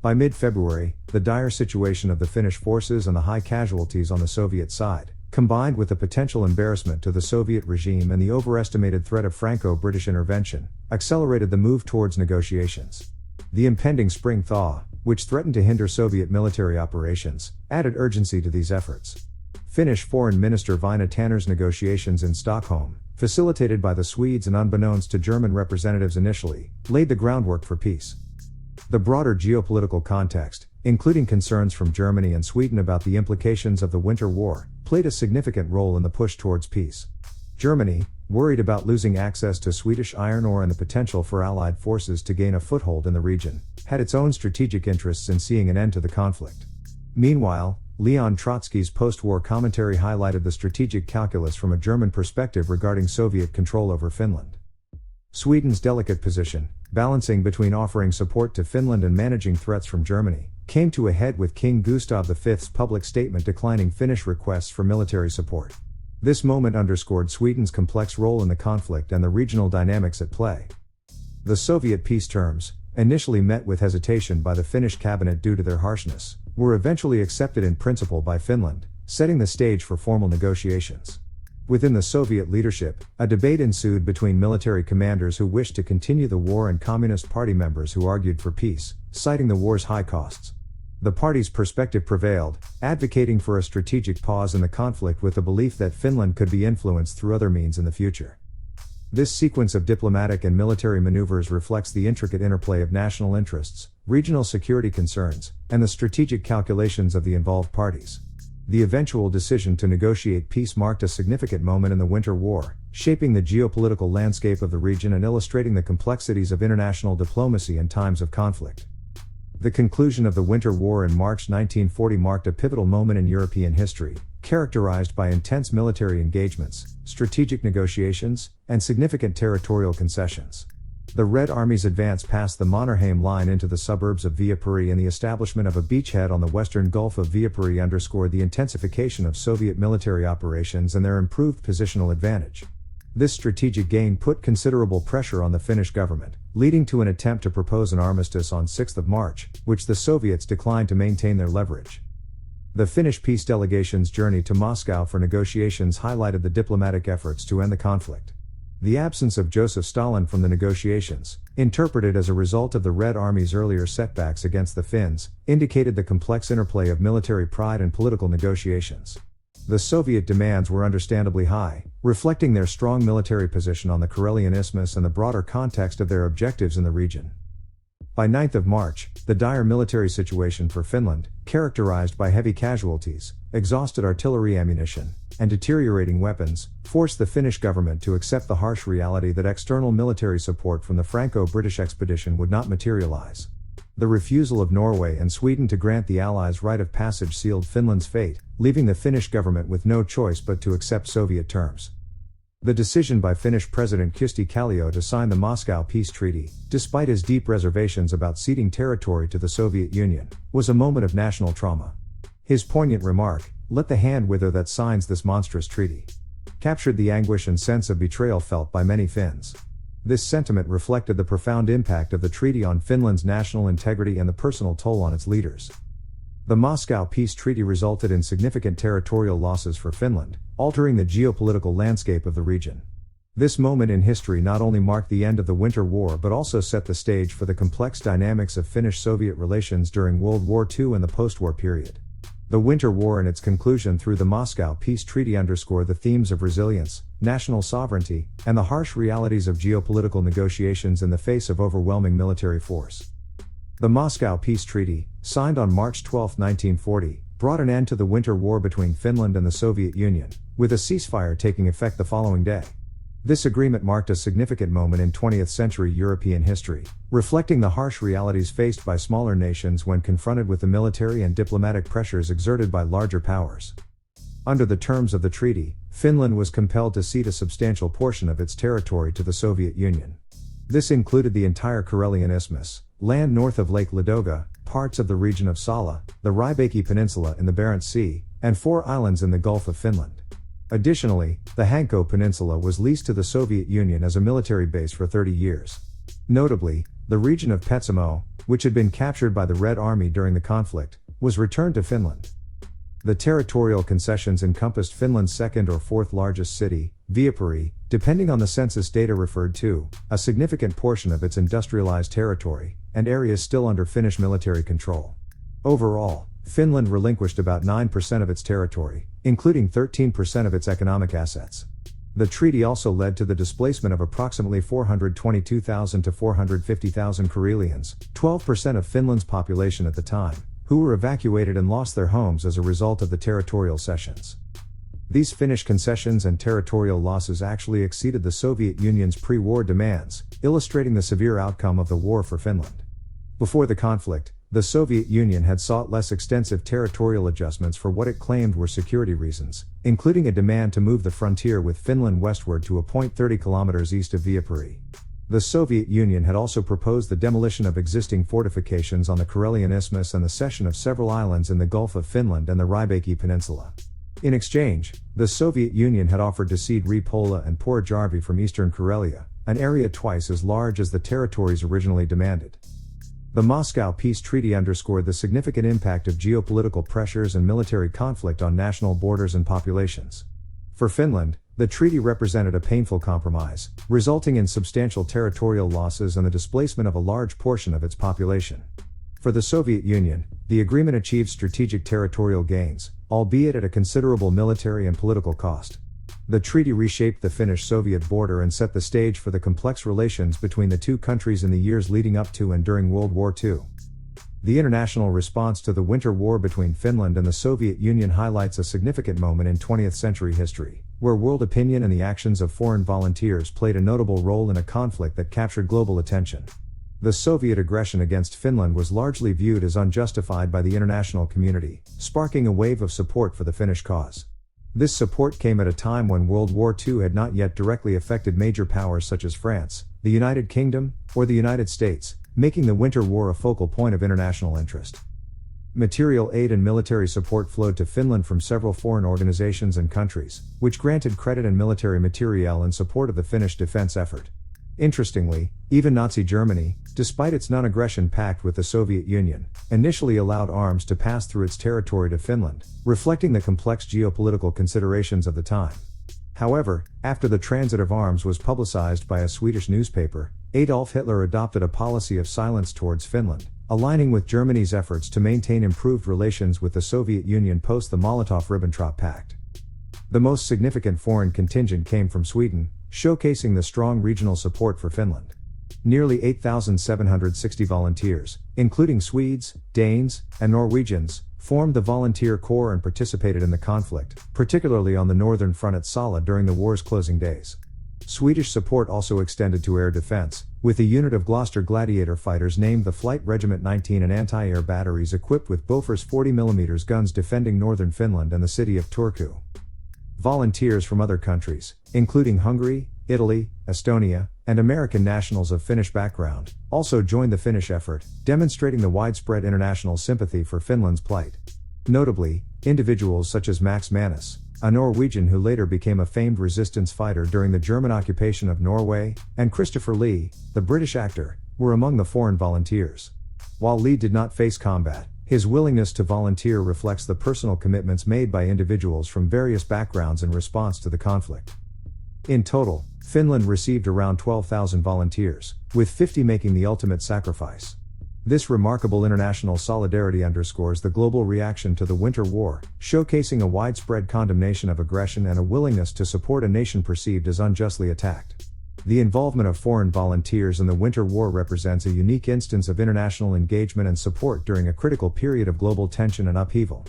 By mid-February, the dire situation of the Finnish forces and the high casualties on the Soviet side, combined with the potential embarrassment to the Soviet regime and the overestimated threat of Franco-British intervention, accelerated the move towards negotiations. The impending spring thaw, which threatened to hinder Soviet military operations, added urgency to these efforts. Finnish Foreign Minister Väinö Tanner's negotiations in Stockholm, facilitated by the Swedes and unbeknownst to German representatives initially, laid the groundwork for peace. The broader geopolitical context, including concerns from Germany and Sweden about the implications of the Winter War, played a significant role in the push towards peace. Germany, worried about losing access to Swedish iron ore and the potential for Allied forces to gain a foothold in the region, had its own strategic interests in seeing an end to the conflict. Meanwhile, Leon Trotsky's post-war commentary highlighted the strategic calculus from a German perspective regarding Soviet control over Finland. Sweden's delicate position, balancing between offering support to Finland and managing threats from Germany, came to a head with King Gustav V's public statement declining Finnish requests for military support. This moment underscored Sweden's complex role in the conflict and the regional dynamics at play. The Soviet peace terms, initially met with hesitation by the Finnish cabinet due to their harshness, were eventually accepted in principle by Finland, setting the stage for formal negotiations. Within the Soviet leadership, a debate ensued between military commanders who wished to continue the war and Communist Party members who argued for peace, citing the war's high costs. The party's perspective prevailed, advocating for a strategic pause in the conflict with the belief that Finland could be influenced through other means in the future. This sequence of diplomatic and military maneuvers reflects the intricate interplay of national interests, regional security concerns, and the strategic calculations of the involved parties. The eventual decision to negotiate peace marked a significant moment in the Winter War, shaping the geopolitical landscape of the region and illustrating the complexities of international diplomacy in times of conflict. The conclusion of the Winter War in March 1940 marked a pivotal moment in European history, characterized by intense military engagements, strategic negotiations, and significant territorial concessions. The Red Army's advance past the Mannerheim line into the suburbs of Viipuri and the establishment of a beachhead on the western Gulf of Viipuri underscored the intensification of Soviet military operations and their improved positional advantage. This strategic gain put considerable pressure on the Finnish government, leading to an attempt to propose an armistice on 6 March, which the Soviets declined to maintain their leverage. The Finnish peace delegation's journey to Moscow for negotiations highlighted the diplomatic efforts to end the conflict. The absence of Joseph Stalin from the negotiations, interpreted as a result of the Red Army's earlier setbacks against the Finns, indicated the complex interplay of military pride and political negotiations. The Soviet demands were understandably high, reflecting their strong military position on the Karelian Isthmus and the broader context of their objectives in the region. By 9th of March, the dire military situation for Finland, characterized by heavy casualties, exhausted artillery ammunition, and deteriorating weapons, forced the Finnish government to accept the harsh reality that external military support from the Franco-British expedition would not materialize. The refusal of Norway and Sweden to grant the Allies right of passage sealed Finland's fate, leaving the Finnish government with no choice but to accept Soviet terms. The decision by Finnish President Kyösti Kallio to sign the Moscow Peace Treaty, despite his deep reservations about ceding territory to the Soviet Union, was a moment of national trauma. His poignant remark, "Let the hand wither that signs this monstrous treaty," captured the anguish and sense of betrayal felt by many Finns. This sentiment reflected the profound impact of the treaty on Finland's national integrity and the personal toll on its leaders. The Moscow Peace Treaty resulted in significant territorial losses for Finland, altering the geopolitical landscape of the region. This moment in history not only marked the end of the Winter War but also set the stage for the complex dynamics of Finnish-Soviet relations during World War II and the post-war period. The Winter War and its conclusion through the Moscow Peace Treaty underscore the themes of resilience, national sovereignty, and the harsh realities of geopolitical negotiations in the face of overwhelming military force. The Moscow Peace Treaty, signed on March 12, 1940, brought an end to the Winter War between Finland and the Soviet Union, with a ceasefire taking effect the following day. This agreement marked a significant moment in 20th century European history, reflecting the harsh realities faced by smaller nations when confronted with the military and diplomatic pressures exerted by larger powers. Under the terms of the treaty, Finland was compelled to cede a substantial portion of its territory to the Soviet Union. This included the entire Karelian Isthmus, land north of Lake Ladoga, parts of the region of Salla, the Rybaki Peninsula in the Barents Sea, and 4 islands in the Gulf of Finland. Additionally, the Hanko Peninsula was leased to the Soviet Union as a military base for 30 years. Notably, the region of Petsamo, which had been captured by the Red Army during the conflict, was returned to Finland. The territorial concessions encompassed Finland's second or fourth largest city, Viipuri, depending on the census data referred to, a significant portion of its industrialized territory, and areas still under Finnish military control. Overall, Finland relinquished about 9% of its territory, including 13% of its economic assets. The treaty also led to the displacement of approximately 422,000 to 450,000 Karelians, 12% of Finland's population at the time, who were evacuated and lost their homes as a result of the territorial cessions. These Finnish concessions and territorial losses actually exceeded the Soviet Union's pre-war demands, illustrating the severe outcome of the war for Finland. Before the conflict, the Soviet Union had sought less extensive territorial adjustments for what it claimed were security reasons, including a demand to move the frontier with Finland westward to a point 30 kilometers east of Viipuri. The Soviet Union had also proposed the demolition of existing fortifications on the Karelian Isthmus and the cession of several islands in the Gulf of Finland and the Rybaki Peninsula. In exchange, the Soviet Union had offered to cede Ripola and Porojärvi from eastern Karelia, an area twice as large as the territories originally demanded. The Moscow Peace Treaty underscored the significant impact of geopolitical pressures and military conflict on national borders and populations. For Finland, the treaty represented a painful compromise, resulting in substantial territorial losses and the displacement of a large portion of its population. For the Soviet Union, the agreement achieved strategic territorial gains, albeit at a considerable military and political cost. The treaty reshaped the Finnish-Soviet border and set the stage for the complex relations between the two countries in the years leading up to and during World War II. The international response to the Winter War between Finland and the Soviet Union highlights a significant moment in 20th century history, where world opinion and the actions of foreign volunteers played a notable role in a conflict that captured global attention. The Soviet aggression against Finland was largely viewed as unjustified by the international community, sparking a wave of support for the Finnish cause. This support came at a time when World War II had not yet directly affected major powers such as France, the United Kingdom, or the United States, making the Winter War a focal point of international interest. Material aid and military support flowed to Finland from several foreign organizations and countries, which granted credit and military materiel in support of the Finnish defense effort. Interestingly, even Nazi Germany, despite its non-aggression pact with the Soviet Union, initially allowed arms to pass through its territory to Finland, reflecting the complex geopolitical considerations of the time. However, after the transit of arms was publicized by a Swedish newspaper, Adolf Hitler adopted a policy of silence towards Finland, aligning with Germany's efforts to maintain improved relations with the Soviet Union post the Molotov-Ribbentrop Pact. The most significant foreign contingent came from Sweden, showcasing the strong regional support for Finland. Nearly 8,760 volunteers, including Swedes, Danes, and Norwegians, formed the volunteer corps and participated in the conflict, particularly on the northern front at Sala during the war's closing days. Swedish support also extended to air defense, with a unit of Gloucester Gladiator fighters named the Flight Regiment 19 and anti-air batteries equipped with Bofors 40mm guns defending northern Finland and the city of Turku. Volunteers from other countries, including Hungary, Italy, Estonia, and American nationals of Finnish background, also joined the Finnish effort, demonstrating the widespread international sympathy for Finland's plight. Notably, individuals such as Max Manus, a Norwegian who later became a famed resistance fighter during the German occupation of Norway, and Christopher Lee, the British actor, were among the foreign volunteers. While Lee did not face combat, his willingness to volunteer reflects the personal commitments made by individuals from various backgrounds in response to the conflict. In total, Finland received around 12,000 volunteers, with 50 making the ultimate sacrifice. This remarkable international solidarity underscores the global reaction to the Winter War, showcasing a widespread condemnation of aggression and a willingness to support a nation perceived as unjustly attacked. The involvement of foreign volunteers in the Winter War represents a unique instance of international engagement and support during a critical period of global tension and upheaval.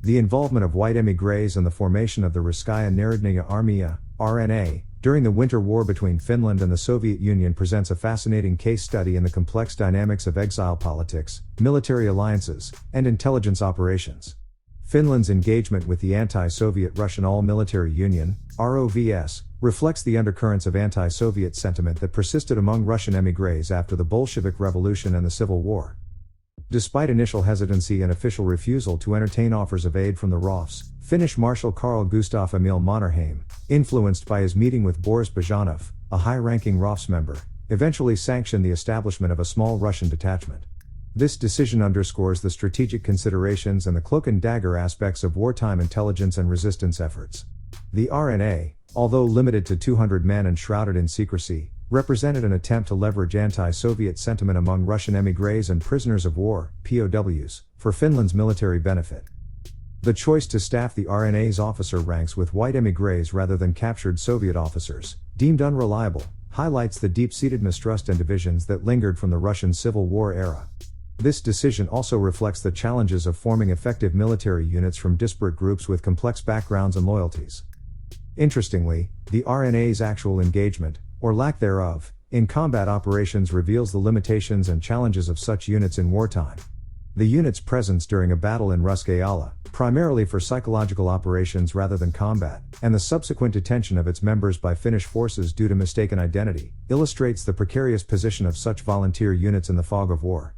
The involvement of white émigrés in the formation of the Ruskaya Narodnaya Armia, RNA, during the Winter War between Finland and the Soviet Union presents a fascinating case study in the complex dynamics of exile politics, military alliances, and intelligence operations. Finland's engagement with the anti-Soviet Russian All-Military Union, ROVS, reflects the undercurrents of anti-Soviet sentiment that persisted among Russian émigrés after the Bolshevik Revolution and the Civil War. Despite initial hesitancy and official refusal to entertain offers of aid from the ROVs, Finnish Marshal Carl Gustaf Emil Mannerheim, influenced by his meeting with Boris Bajanov, a high-ranking ROVs member, eventually sanctioned the establishment of a small Russian detachment. This decision underscores the strategic considerations and the cloak and dagger aspects of wartime intelligence and resistance efforts. The RNA, although limited to 200 men and shrouded in secrecy, represented an attempt to leverage anti-Soviet sentiment among Russian émigrés and prisoners of war, POWs, for Finland's military benefit. The choice to staff the RNA's officer ranks with white émigrés rather than captured Soviet officers, deemed unreliable, highlights the deep-seated mistrust and divisions that lingered from the Russian Civil War era. This decision also reflects the challenges of forming effective military units from disparate groups with complex backgrounds and loyalties. Interestingly, the RNA's actual engagement, or lack thereof, in combat operations reveals the limitations and challenges of such units in wartime. The unit's presence during a battle in Ruskeala, primarily for psychological operations rather than combat, and the subsequent detention of its members by Finnish forces due to mistaken identity, illustrates the precarious position of such volunteer units in the fog of war.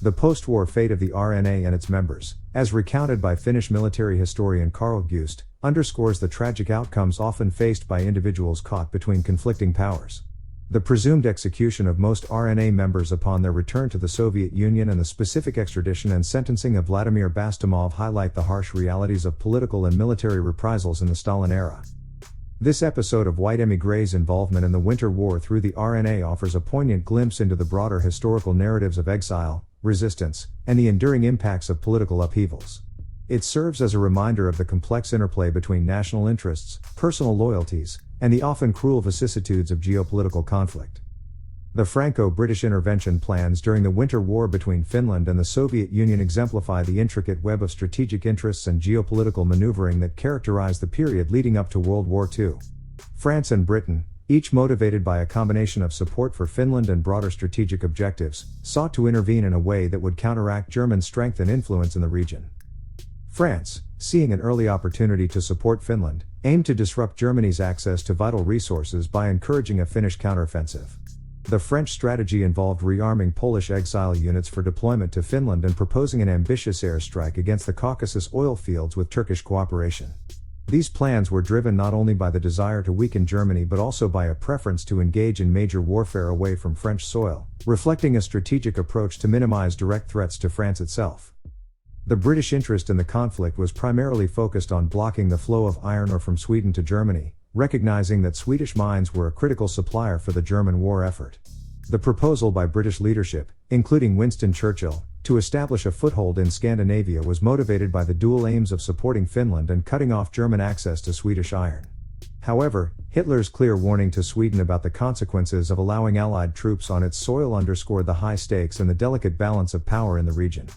The post-war fate of the RNA and its members, as recounted by Finnish military historian Carl Gust, underscores the tragic outcomes often faced by individuals caught between conflicting powers. The presumed execution of most RNA members upon their return to the Soviet Union and the specific extradition and sentencing of Vladimir Bastumov highlight the harsh realities of political and military reprisals in the Stalin era. This episode of white émigrés' involvement in the Winter War through the RNA offers a poignant glimpse into the broader historical narratives of exile, resistance, and the enduring impacts of political upheavals. It serves as a reminder of the complex interplay between national interests, personal loyalties, and the often cruel vicissitudes of geopolitical conflict. The Franco-British intervention plans during the Winter War between Finland and the Soviet Union exemplify the intricate web of strategic interests and geopolitical maneuvering that characterized the period leading up to World War II. France and Britain, each motivated by a combination of support for Finland and broader strategic objectives, sought to intervene in a way that would counteract German strength and influence in the region. France, seeing an early opportunity to support Finland, aimed to disrupt Germany's access to vital resources by encouraging a Finnish counteroffensive. The French strategy involved rearming Polish exile units for deployment to Finland and proposing an ambitious airstrike against the Caucasus oil fields with Turkish cooperation. These plans were driven not only by the desire to weaken Germany but also by a preference to engage in major warfare away from French soil, reflecting a strategic approach to minimize direct threats to France itself. The British interest in the conflict was primarily focused on blocking the flow of iron ore from Sweden to Germany, recognizing that Swedish mines were a critical supplier for the German war effort. The proposal by British leadership, including Winston Churchill, to establish a foothold in Scandinavia was motivated by the dual aims of supporting Finland and cutting off German access to Swedish iron. However, Hitler's clear warning to Sweden about the consequences of allowing Allied troops on its soil underscored the high stakes and the delicate balance of power in the region.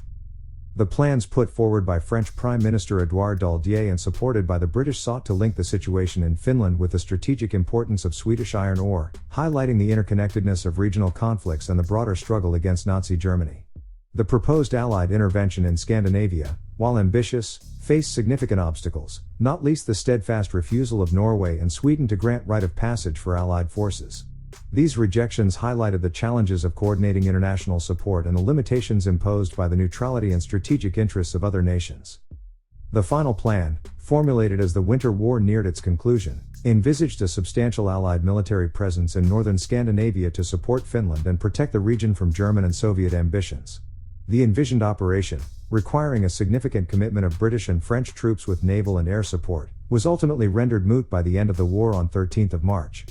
The plans put forward by French Prime Minister Édouard Daladier and supported by the British sought to link the situation in Finland with the strategic importance of Swedish iron ore, highlighting the interconnectedness of regional conflicts and the broader struggle against Nazi Germany. The proposed Allied intervention in Scandinavia, while ambitious, faced significant obstacles, not least the steadfast refusal of Norway and Sweden to grant right of passage for Allied forces. These rejections highlighted the challenges of coordinating international support and the limitations imposed by the neutrality and strategic interests of other nations. The final plan, formulated as the Winter War neared its conclusion, envisaged a substantial Allied military presence in northern Scandinavia to support Finland and protect the region from German and Soviet ambitions. The envisioned operation, requiring a significant commitment of British and French troops with naval and air support, was ultimately rendered moot by the end of the war on 13 March.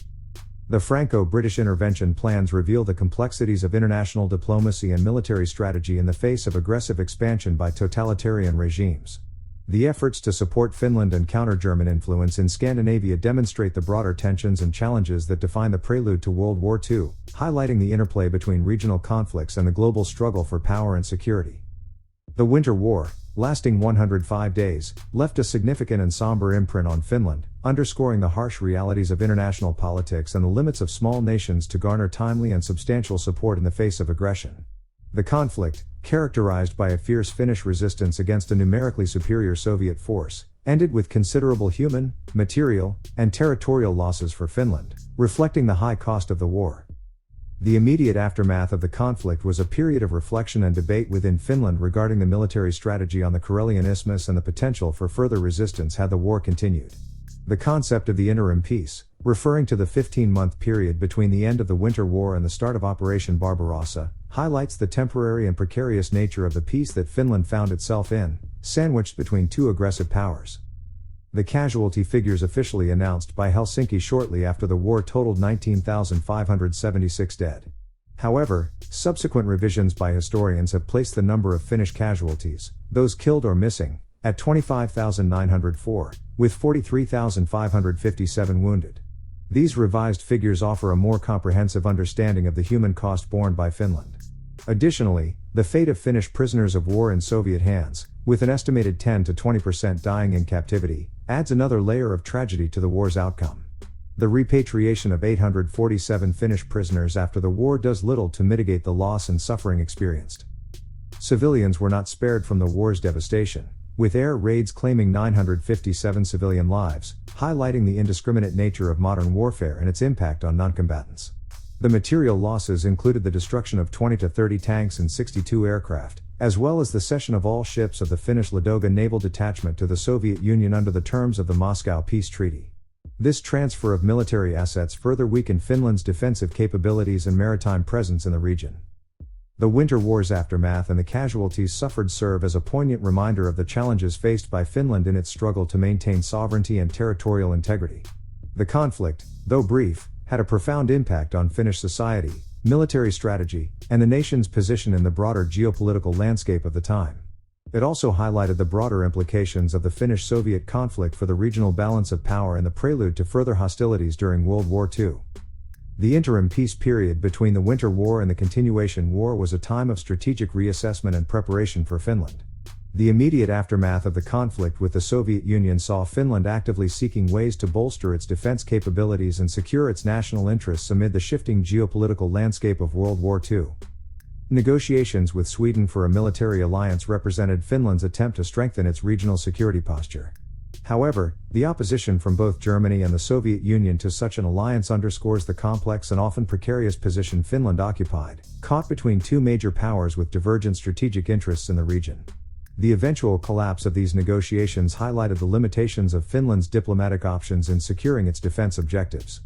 The Franco-British intervention plans reveal the complexities of international diplomacy and military strategy in the face of aggressive expansion by totalitarian regimes. The efforts to support Finland and counter German influence in Scandinavia demonstrate the broader tensions and challenges that define the prelude to World War II, highlighting the interplay between regional conflicts and the global struggle for power and security. The Winter War, lasting 105 days, left a significant and somber imprint on Finland, underscoring the harsh realities of international politics and the limits of small nations to garner timely and substantial support in the face of aggression. The conflict, characterized by a fierce Finnish resistance against a numerically superior Soviet force, ended with considerable human, material, and territorial losses for Finland, reflecting the high cost of the war. The immediate aftermath of the conflict was a period of reflection and debate within Finland regarding the military strategy on the Karelian Isthmus and the potential for further resistance had the war continued. The concept of the interim peace, referring to the 15-month period between the end of the Winter War and the start of Operation Barbarossa, highlights the temporary and precarious nature of the peace that Finland found itself in, sandwiched between two aggressive powers. The casualty figures officially announced by Helsinki shortly after the war totaled 19,576 dead. However, subsequent revisions by historians have placed the number of Finnish casualties, those killed or missing, at 25,904, with 43,557 wounded. These revised figures offer a more comprehensive understanding of the human cost borne by Finland. Additionally, the fate of Finnish prisoners of war in Soviet hands, with an estimated 10 to 20% dying in captivity, adds another layer of tragedy to the war's outcome. The repatriation of 847 Finnish prisoners after the war does little to mitigate the loss and suffering experienced. Civilians were not spared from the war's devastation, with air raids claiming 957 civilian lives, highlighting the indiscriminate nature of modern warfare and its impact on non-combatants. The material losses included the destruction of 20 to 30 tanks and 62 aircraft, as well as the cession of all ships of the Finnish Ladoga naval detachment to the Soviet Union under the terms of the Moscow Peace Treaty. This transfer of military assets further weakened Finland's defensive capabilities and maritime presence in the region. The Winter War's aftermath and the casualties suffered serve as a poignant reminder of the challenges faced by Finland in its struggle to maintain sovereignty and territorial integrity. The conflict, though brief, had a profound impact on Finnish society, military strategy, and the nation's position in the broader geopolitical landscape of the time. It also highlighted the broader implications of the Finnish-Soviet conflict for the regional balance of power and the prelude to further hostilities during World War II. The interim peace period between the Winter War and the Continuation War was a time of strategic reassessment and preparation for Finland. The immediate aftermath of the conflict with the Soviet Union saw Finland actively seeking ways to bolster its defense capabilities and secure its national interests amid the shifting geopolitical landscape of World War II. Negotiations with Sweden for a military alliance represented Finland's attempt to strengthen its regional security posture. However, the opposition from both Germany and the Soviet Union to such an alliance underscores the complex and often precarious position Finland occupied, caught between two major powers with divergent strategic interests in the region. The eventual collapse of these negotiations highlighted the limitations of Finland's diplomatic options in securing its defense objectives.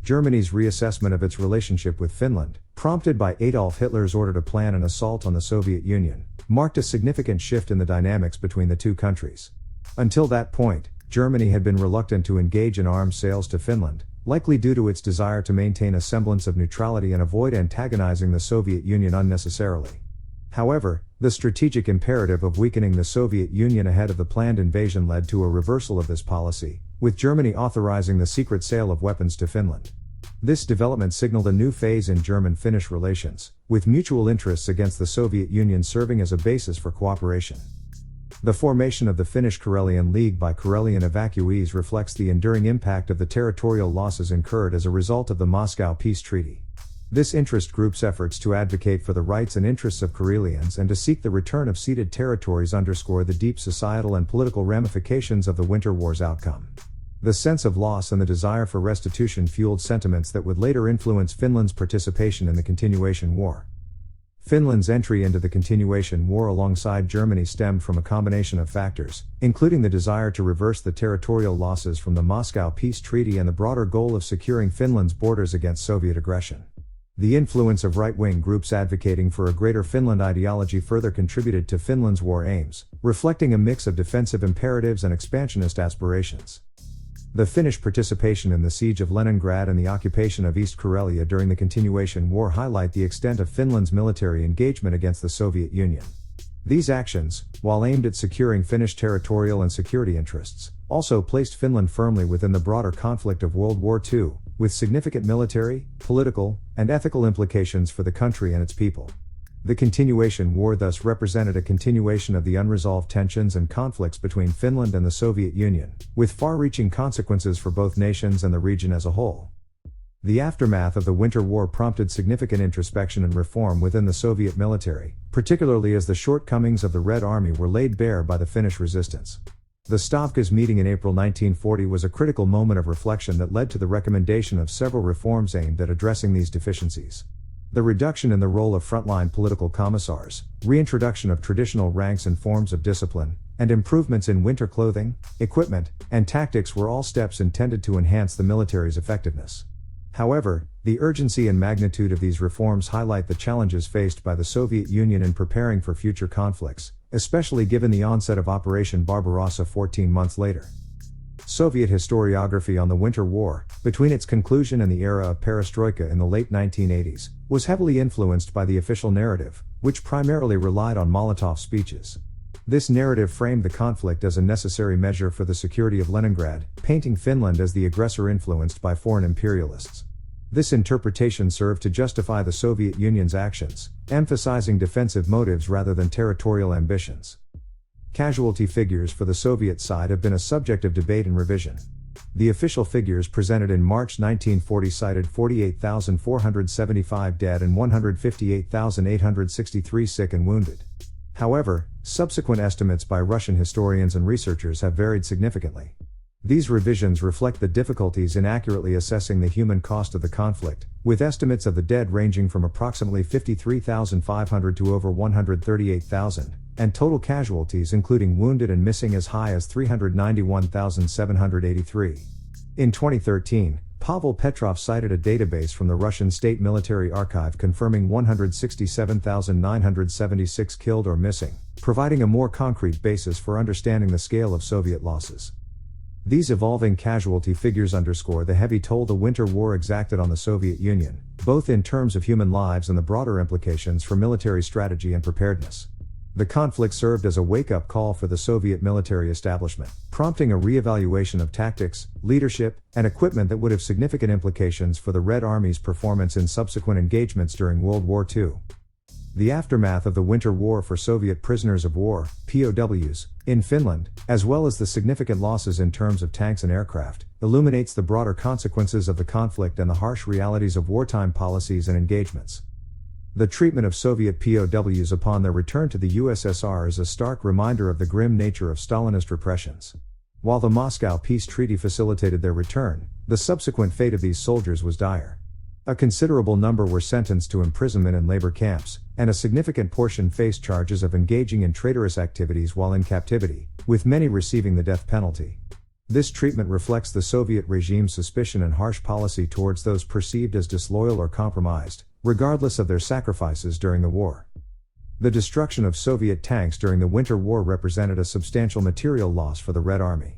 Germany's reassessment of its relationship with Finland, prompted by Adolf Hitler's order to plan an assault on the Soviet Union, marked a significant shift in the dynamics between the two countries. Until that point, Germany had been reluctant to engage in arms sales to Finland, likely due to its desire to maintain a semblance of neutrality and avoid antagonizing the Soviet Union unnecessarily. However, the strategic imperative of weakening the Soviet Union ahead of the planned invasion led to a reversal of this policy, with Germany authorizing the secret sale of weapons to Finland. This development signaled a new phase in German-Finnish relations, with mutual interests against the Soviet Union serving as a basis for cooperation. The formation of the Finnish Karelian League by Karelian evacuees reflects the enduring impact of the territorial losses incurred as a result of the Moscow Peace Treaty. This interest group's efforts to advocate for the rights and interests of Karelians and to seek the return of ceded territories underscore the deep societal and political ramifications of the Winter War's outcome. The sense of loss and the desire for restitution fueled sentiments that would later influence Finland's participation in the Continuation War. Finland's entry into the Continuation War alongside Germany stemmed from a combination of factors, including the desire to reverse the territorial losses from the Moscow Peace Treaty and the broader goal of securing Finland's borders against Soviet aggression. The influence of right-wing groups advocating for a greater Finland ideology further contributed to Finland's war aims, reflecting a mix of defensive imperatives and expansionist aspirations. The Finnish participation in the siege of Leningrad and the occupation of East Karelia during the Continuation War highlight the extent of Finland's military engagement against the Soviet Union. These actions, while aimed at securing Finnish territorial and security interests, also placed Finland firmly within the broader conflict of World War II, with significant military, political, and ethical implications for the country and its people. The Continuation War thus represented a continuation of the unresolved tensions and conflicts between Finland and the Soviet Union, with far-reaching consequences for both nations and the region as a whole. The aftermath of the Winter War prompted significant introspection and reform within the Soviet military, particularly as the shortcomings of the Red Army were laid bare by the Finnish resistance. The Stavkas meeting in April 1940 was a critical moment of reflection that led to the recommendation of several reforms aimed at addressing these deficiencies. The reduction in the role of frontline political commissars, reintroduction of traditional ranks and forms of discipline, and improvements in winter clothing, equipment, and tactics were all steps intended to enhance the military's effectiveness. However, the urgency and magnitude of these reforms highlight the challenges faced by the Soviet Union in preparing for future conflicts, especially given the onset of Operation Barbarossa 14 months later. Soviet historiography on the Winter War, between its conclusion and the era of perestroika in the late 1980s, was heavily influenced by the official narrative, which primarily relied on Molotov's speeches. This narrative framed the conflict as a necessary measure for the security of Leningrad, painting Finland as the aggressor influenced by foreign imperialists. This interpretation served to justify the Soviet Union's actions, emphasizing defensive motives rather than territorial ambitions. Casualty figures for the Soviet side have been a subject of debate and revision. The official figures presented in March 1940 cited 48,475 dead and 158,863 sick and wounded. However, subsequent estimates by Russian historians and researchers have varied significantly. These revisions reflect the difficulties in accurately assessing the human cost of the conflict, with estimates of the dead ranging from approximately 53,500 to over 138,000, and total casualties including wounded and missing as high as 391,783. In 2013, Pavel Petrov cited a database from the Russian State Military Archive confirming 167,976 killed or missing, providing a more concrete basis for understanding the scale of Soviet losses. These evolving casualty figures underscore the heavy toll the Winter War exacted on the Soviet Union, both in terms of human lives and the broader implications for military strategy and preparedness. The conflict served as a wake-up call for the Soviet military establishment, prompting a re-evaluation of tactics, leadership, and equipment that would have significant implications for the Red Army's performance in subsequent engagements during World War II. The aftermath of the Winter War for Soviet prisoners of war, POWs, in Finland, as well as the significant losses in terms of tanks and aircraft, illuminates the broader consequences of the conflict and the harsh realities of wartime policies and engagements. The treatment of Soviet POWs upon their return to the USSR is a stark reminder of the grim nature of Stalinist repressions. While the Moscow Peace Treaty facilitated their return, the subsequent fate of these soldiers was dire. A considerable number were sentenced to imprisonment in labor camps, and a significant portion faced charges of engaging in traitorous activities while in captivity, with many receiving the death penalty. This treatment reflects the Soviet regime's suspicion and harsh policy towards those perceived as disloyal or compromised, regardless of their sacrifices during the war. The destruction of Soviet tanks during the Winter War represented a substantial material loss for the Red Army.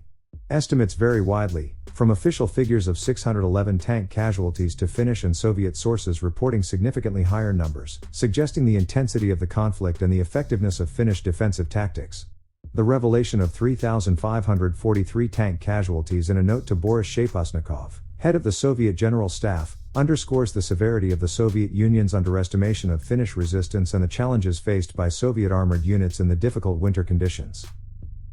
Estimates vary widely, from official figures of 611 tank casualties to Finnish and Soviet sources reporting significantly higher numbers, suggesting the intensity of the conflict and the effectiveness of Finnish defensive tactics. The revelation of 3,543 tank casualties in a note to Boris Shapusnikov, head of the Soviet General Staff, underscores the severity of the Soviet Union's underestimation of Finnish resistance and the challenges faced by Soviet armored units in the difficult winter conditions.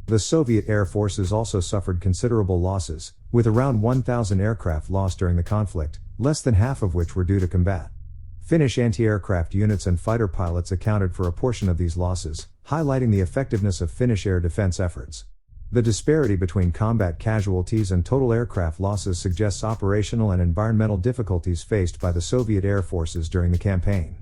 The Soviet air forces also suffered considerable losses, with around 1,000 aircraft lost during the conflict, less than half of which were due to combat. Finnish anti-aircraft units and fighter pilots accounted for a portion of these losses, highlighting the effectiveness of Finnish air defense efforts. The disparity between combat casualties and total aircraft losses suggests operational and environmental difficulties faced by the Soviet air forces during the campaign.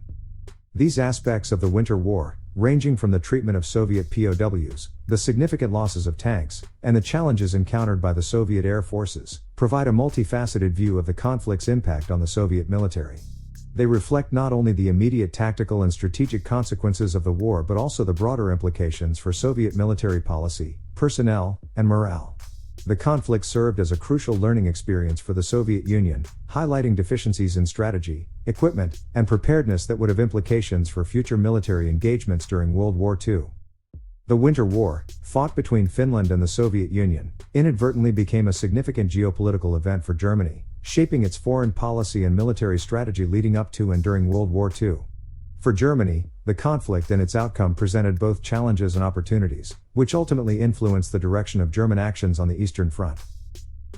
These aspects of the Winter War, ranging from the treatment of Soviet POWs, the significant losses of tanks, and the challenges encountered by the Soviet air forces, provide a multifaceted view of the conflict's impact on the Soviet military. They reflect not only the immediate tactical and strategic consequences of the war but also the broader implications for Soviet military policy, personnel, and morale. The conflict served as a crucial learning experience for the Soviet Union, highlighting deficiencies in strategy, equipment, and preparedness that would have implications for future military engagements during World War II. The Winter War, fought between Finland and the Soviet Union, inadvertently became a significant geopolitical event for Germany, shaping its foreign policy and military strategy leading up to and during World War II. For Germany, the conflict and its outcome presented both challenges and opportunities, which ultimately influenced the direction of German actions on the Eastern Front.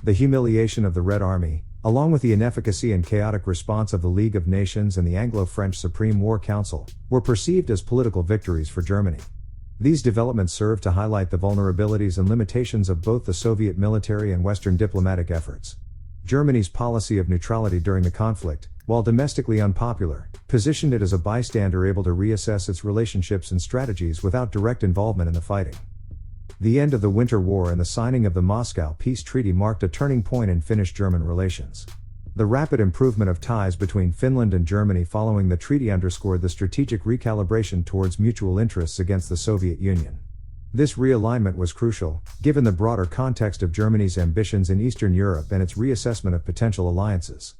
The humiliation of the Red Army, along with the inefficacy and chaotic response of the League of Nations and the Anglo-French Supreme War Council, were perceived as political victories for Germany. These developments served to highlight the vulnerabilities and limitations of both the Soviet military and Western diplomatic efforts. Germany's policy of neutrality during the conflict, while domestically unpopular, positioned it as a bystander able to reassess its relationships and strategies without direct involvement in the fighting. The end of the Winter War and the signing of the Moscow Peace Treaty marked a turning point in Finnish-German relations. The rapid improvement of ties between Finland and Germany following the treaty underscored the strategic recalibration towards mutual interests against the Soviet Union. This realignment was crucial, given the broader context of Germany's ambitions in Eastern Europe and its reassessment of potential alliances.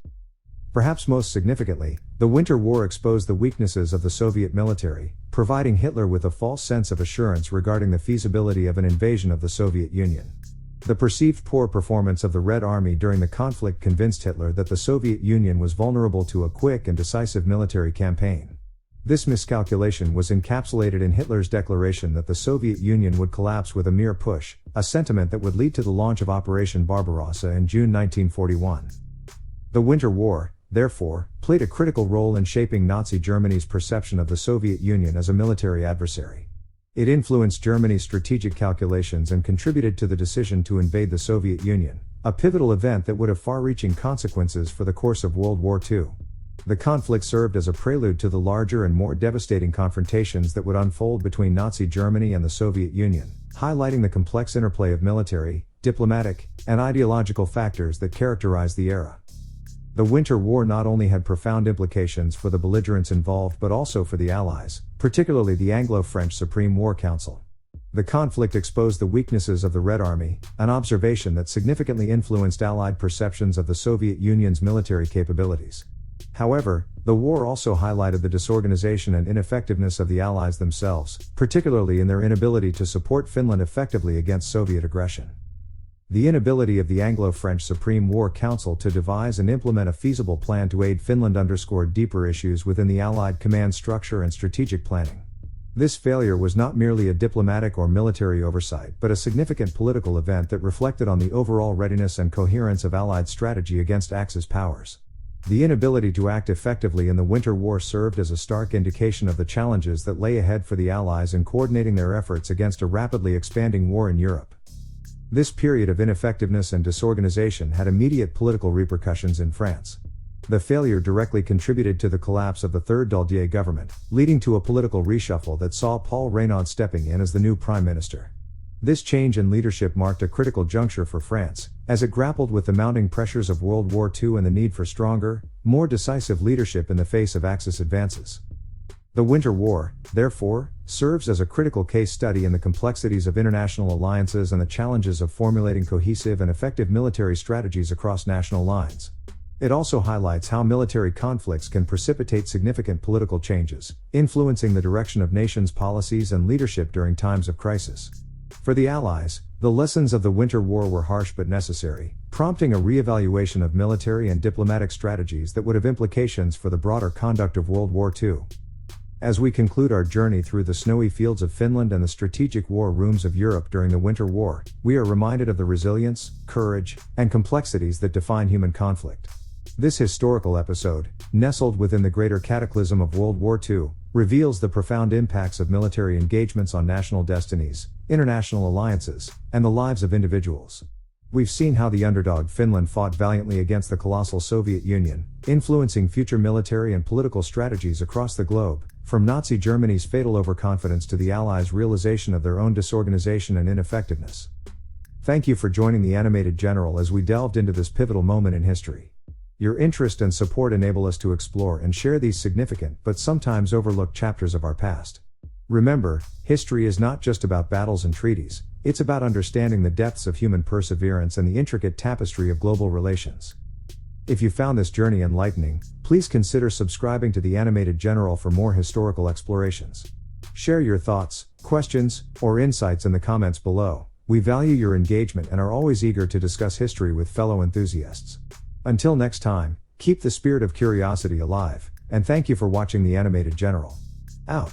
Perhaps most significantly, the Winter War exposed the weaknesses of the Soviet military, providing Hitler with a false sense of assurance regarding the feasibility of an invasion of the Soviet Union. The perceived poor performance of the Red Army during the conflict convinced Hitler that the Soviet Union was vulnerable to a quick and decisive military campaign. This miscalculation was encapsulated in Hitler's declaration that the Soviet Union would collapse with a mere push, a sentiment that would lead to the launch of Operation Barbarossa in June 1941. The Winter War, therefore, played a critical role in shaping Nazi Germany's perception of the Soviet Union as a military adversary. It influenced Germany's strategic calculations and contributed to the decision to invade the Soviet Union, a pivotal event that would have far-reaching consequences for the course of World War II. The conflict served as a prelude to the larger and more devastating confrontations that would unfold between Nazi Germany and the Soviet Union, highlighting the complex interplay of military, diplomatic, and ideological factors that characterized the era. The Winter War not only had profound implications for the belligerents involved but also for the Allies, particularly the Anglo-French Supreme War Council. The conflict exposed the weaknesses of the Red Army, an observation that significantly influenced Allied perceptions of the Soviet Union's military capabilities. However, the war also highlighted the disorganization and ineffectiveness of the Allies themselves, particularly in their inability to support Finland effectively against Soviet aggression. The inability of the Anglo-French Supreme War Council to devise and implement a feasible plan to aid Finland underscored deeper issues within the Allied command structure and strategic planning. This failure was not merely a diplomatic or military oversight but a significant political event that reflected on the overall readiness and coherence of Allied strategy against Axis powers. The inability to act effectively in the Winter War served as a stark indication of the challenges that lay ahead for the Allies in coordinating their efforts against a rapidly expanding war in Europe. This period of ineffectiveness and disorganization had immediate political repercussions in France. The failure directly contributed to the collapse of the Third Daladier government, leading to a political reshuffle that saw Paul Reynaud stepping in as the new prime minister. This change in leadership marked a critical juncture for France, as it grappled with the mounting pressures of World War II and the need for stronger, more decisive leadership in the face of Axis advances. The Winter War, therefore, serves as a critical case study in the complexities of international alliances and the challenges of formulating cohesive and effective military strategies across national lines. It also highlights how military conflicts can precipitate significant political changes, influencing the direction of nations' policies and leadership during times of crisis. For the Allies, the lessons of the Winter War were harsh but necessary, prompting a re-evaluation of military and diplomatic strategies that would have implications for the broader conduct of World War II. As we conclude our journey through the snowy fields of Finland and the strategic war rooms of Europe during the Winter War, we are reminded of the resilience, courage, and complexities that define human conflict. This historical episode, nestled within the greater cataclysm of World War II, reveals the profound impacts of military engagements on national destinies, international alliances, and the lives of individuals. We've seen how the underdog Finland fought valiantly against the colossal Soviet Union, influencing future military and political strategies across the globe, from Nazi Germany's fatal overconfidence to the Allies' realization of their own disorganization and ineffectiveness. Thank you for joining the Animated General as we delved into this pivotal moment in history. Your interest and support enable us to explore and share these significant but sometimes overlooked chapters of our past. Remember, history is not just about battles and treaties, it's about understanding the depths of human perseverance and the intricate tapestry of global relations. If you found this journey enlightening, please consider subscribing to the Animated General for more historical explorations. Share your thoughts, questions, or insights in the comments below. We value your engagement and are always eager to discuss history with fellow enthusiasts. Until next time, keep the spirit of curiosity alive, and thank you for watching the Animated General. Out.